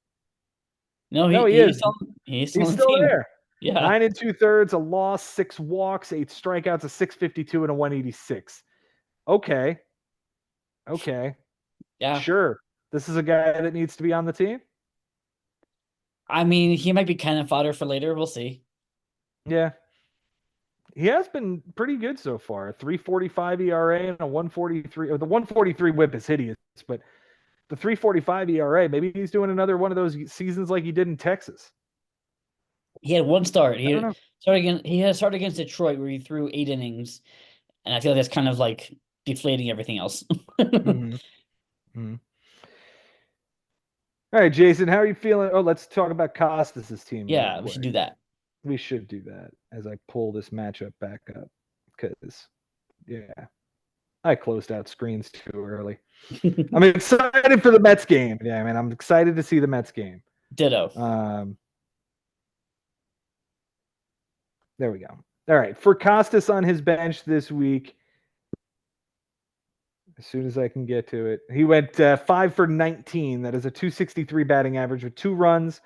S2: No,
S1: No, he
S2: he's
S1: is.
S2: still
S1: He's
S2: on the
S1: still
S2: team.
S1: there.
S2: Yeah.
S1: 9 2/3, a loss, 6 walks, 8 strikeouts, a 652 and a 186. Okay.
S2: Yeah.
S1: Sure. This is a guy that needs to be on the team.
S2: I mean, he might be kind of fodder for later. We'll see.
S1: Yeah. He has been pretty good so far. A 3.45 ERA and a 1.43. Or the 1.43 WHIP is hideous, but the 3.45 ERA, maybe he's doing another one of those seasons like he did in Texas.
S2: He had one start.
S1: I don't know.
S2: He had a start against Detroit where he threw 8 innings, and I feel like that's kind of like deflating everything else.
S1: Mm-hmm. Mm-hmm. All right, Jason, how are you feeling? Oh, let's talk about Costas' team real
S2: Yeah, we should
S1: quick.
S2: do that.
S1: We should do that as I pull this matchup back up because, yeah, I closed out screens too early. I'm excited for the Mets game. Yeah, man, I'm excited to see the Mets game.
S2: Ditto.
S1: There we go. All right, for Costas on his bench this week, as soon as I can get to it, he went 5 for 19. That is a 263 batting average with 2 runs,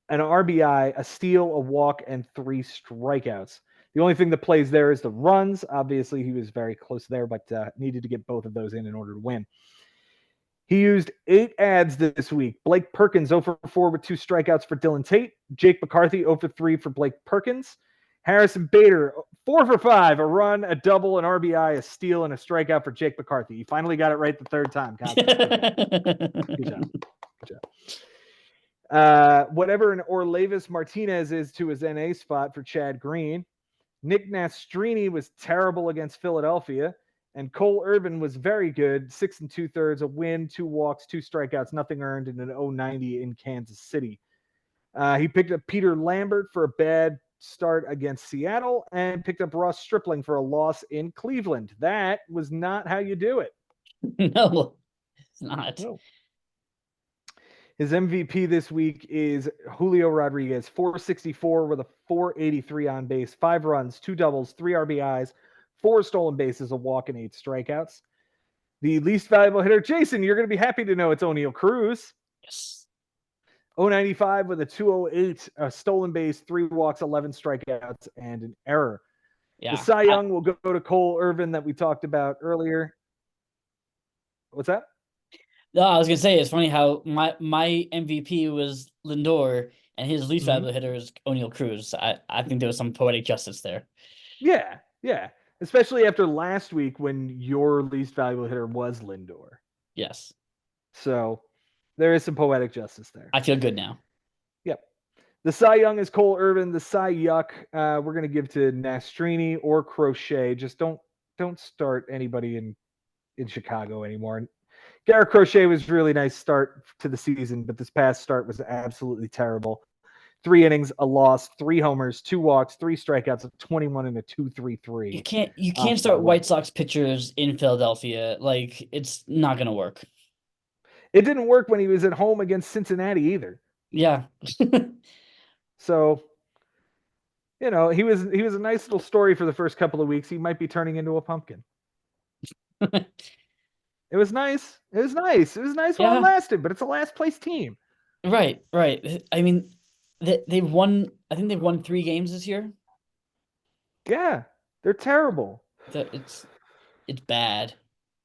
S1: an RBI, a steal, a walk, and 3 strikeouts. The only thing that plays there is the runs. Obviously, he was very close there, but needed to get both of those in order to win. He used 8 ads this week. Blake Perkins 0 for 4 with 2 strikeouts for Dylan Tate. Jake McCarthy 0 for 3 for Blake Perkins. Harrison Bader 4 for 5, a run, a double, an RBI, a steal, and a strikeout for Jake McCarthy. He finally got it right the third time. Good job. Good job. Whatever an Orlevis Martinez is to his NA spot for Chad Green. Nick Nastrini was terrible against Philadelphia. And Cole Irvin was very good, 6 2/3, a win, 2 walks, 2 strikeouts, nothing earned in an 0-90 in Kansas City. He picked up Peter Lambert for a bad start against Seattle and picked up Ross Stripling for a loss in Cleveland. That was not how you do it.
S2: No, it's not.
S1: No. His MVP this week is Julio Rodriguez, 464 with a 483 on base, 5 runs, 2 doubles, 3 RBIs, 4 stolen bases, a walk, and 8 strikeouts. The least valuable hitter, Jason, you're going to be happy to know it's O'Neal Cruz.
S2: Yes.
S1: 095 with a 208, a stolen base, 3 walks, 11 strikeouts, and an error.
S2: Yeah.
S1: The Cy Young will go to Cole Irvin that we talked about earlier. What's that?
S2: No, I was gonna say it's funny how my MVP was Lindor and his least valuable hitter is O'Neal Cruz. I think there was some poetic justice there.
S1: Yeah. Especially after last week when your least valuable hitter was Lindor.
S2: Yes.
S1: So there is some poetic justice there.
S2: I feel good now.
S1: Yep. The Cy Young is Cole Irvin. The Cy Yuck, we're gonna give to Nastrini or Crochet. Just don't start anybody in Chicago anymore. Garrett Crochet was really nice start to the season, but this past start was absolutely terrible. 3 innings, a loss, 3 homers, 2 walks, 3 strikeouts, a 21 and a 2.33.
S2: You can't start White Sox pitchers in Philadelphia. Like, it's not gonna work.
S1: It didn't work when he was at home against Cincinnati either.
S2: Yeah.
S1: So, he was a nice little story for the first couple of weeks. He might be turning into a pumpkin. It was nice. It was nice while it lasted, but it's a last place team.
S2: Right. I mean, they've won. I think they've won 3 games this year.
S1: Yeah, they're terrible.
S2: It's bad.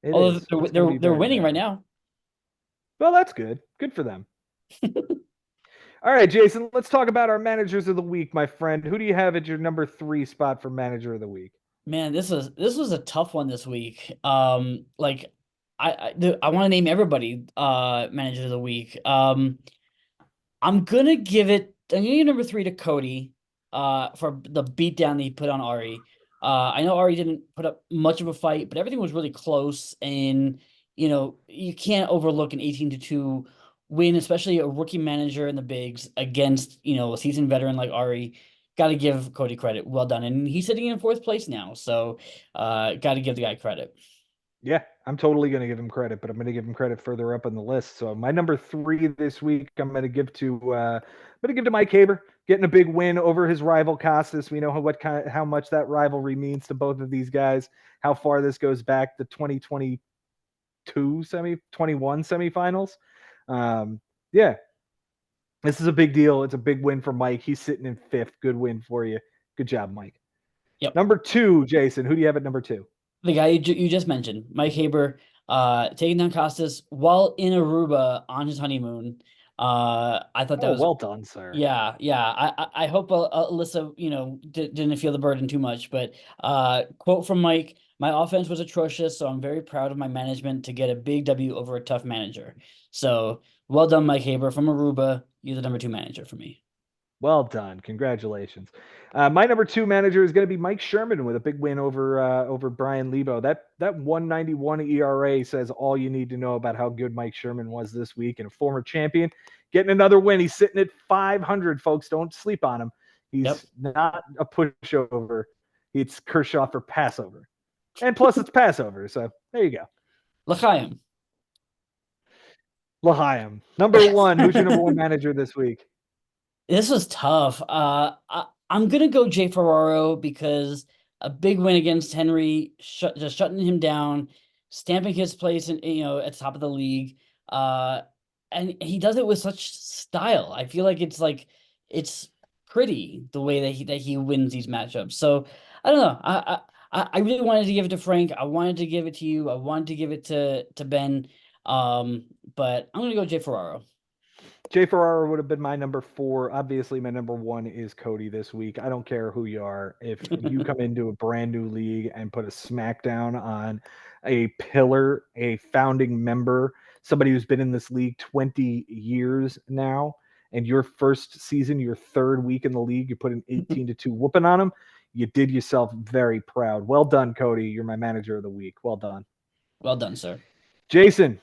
S1: Although
S2: they're winning right now.
S1: Well, that's good. Good for them. All right, Jason, let's talk about our managers of the week, my friend. Who do you have at your number 3 spot for manager of the week?
S2: Man, this was a tough one this week. Like I want to name everybody manager of the week. I'm gonna give number 3 to Cody for the beatdown that he put on Ari. I know Ari didn't put up much of a fight, but everything was really close, and you can't overlook an 18-2 win, especially a rookie manager in the bigs against a seasoned veteran like Ari. Got to give Cody credit. Well done, and he's sitting in 4th place now, so got to give the guy credit.
S1: Yeah, I'm totally going to give him credit, but I'm going to give him credit further up on the list. So my number 3 this week, I'm going to give to Mike Haber, getting a big win over his rival Costas. We know how much that rivalry means to both of these guys. How far this goes back, the 2021 semifinals. Yeah, this is a big deal. It's a big win for Mike. He's sitting in 5th. Good win for you. Good job, Mike.
S2: Yep.
S1: Number 2, Jason. Who do you have at number 2?
S2: The guy you just mentioned, Mike Haber, taking down Costas while in Aruba on his honeymoon. I thought that
S1: Oh,
S2: was
S1: well done, sir.
S2: yeah, yeah. I hope Alyssa, didn't feel the burden too much. But quote from Mike: "My offense was atrocious, so I'm very proud of my management to get a big W over a tough manager." So well done, Mike Haber from Aruba. You're the number 2 manager for me.
S1: Well done. Congratulations. My number 2 manager is going to be Mike Sherman with a big win over Brian Lebo. That 191 ERA says all you need to know about how good Mike Sherman was this week, and a former champion getting another win. He's sitting at 500, folks. Don't sleep on him.
S2: Yep,
S1: He's not a pushover. It's Kershaw for Passover. And plus it's Passover, so there you go.
S2: L'chaim.
S1: L'chaim. Number 1, who's your number 1 manager this week?
S2: This was tough. I'm gonna go Jay Ferraro because a big win against Henry, just shutting him down, stamping his place in, at the top of the league. Uh, and he does it with such style. I feel like it's pretty the way that he wins these matchups. So I don't know. I really wanted to give it to Frank. I wanted to give it to you. I wanted to give it to Ben. But I'm gonna go Jay Ferraro.
S1: Jay Ferraro would have been my number 4. Obviously, my number 1 is Cody this week. I don't care who you are. If you come into a brand new league and put a smackdown on a pillar, a founding member, somebody who's been in this league 20 years now, and your first season, your third week in the league, you put an 18-2 whooping on them, you did yourself very proud. Well done, Cody. You're my manager of the week. Well done.
S2: Well done, sir.
S1: Jason,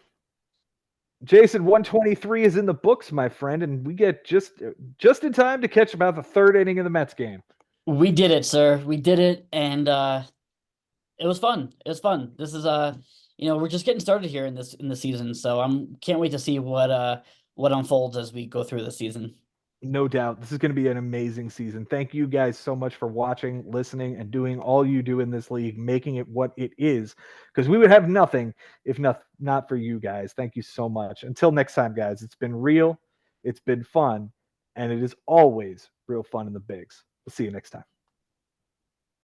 S1: 123 is in the books, my friend, and we get just in time to catch about the third inning of the Mets game.
S2: We did it, sir. We did it, and it was fun. It was fun. This is we're just getting started here in the season, so can't wait to see what unfolds as we go through the season.
S1: No doubt. This is going to be an amazing season. Thank you guys so much for watching, listening, and doing all you do in this league, making it what it is, because we would have nothing if not for you guys. Thank you so much. Until next time, guys, it's been real, it's been fun, and it is always real fun in the bigs. We'll see you next time.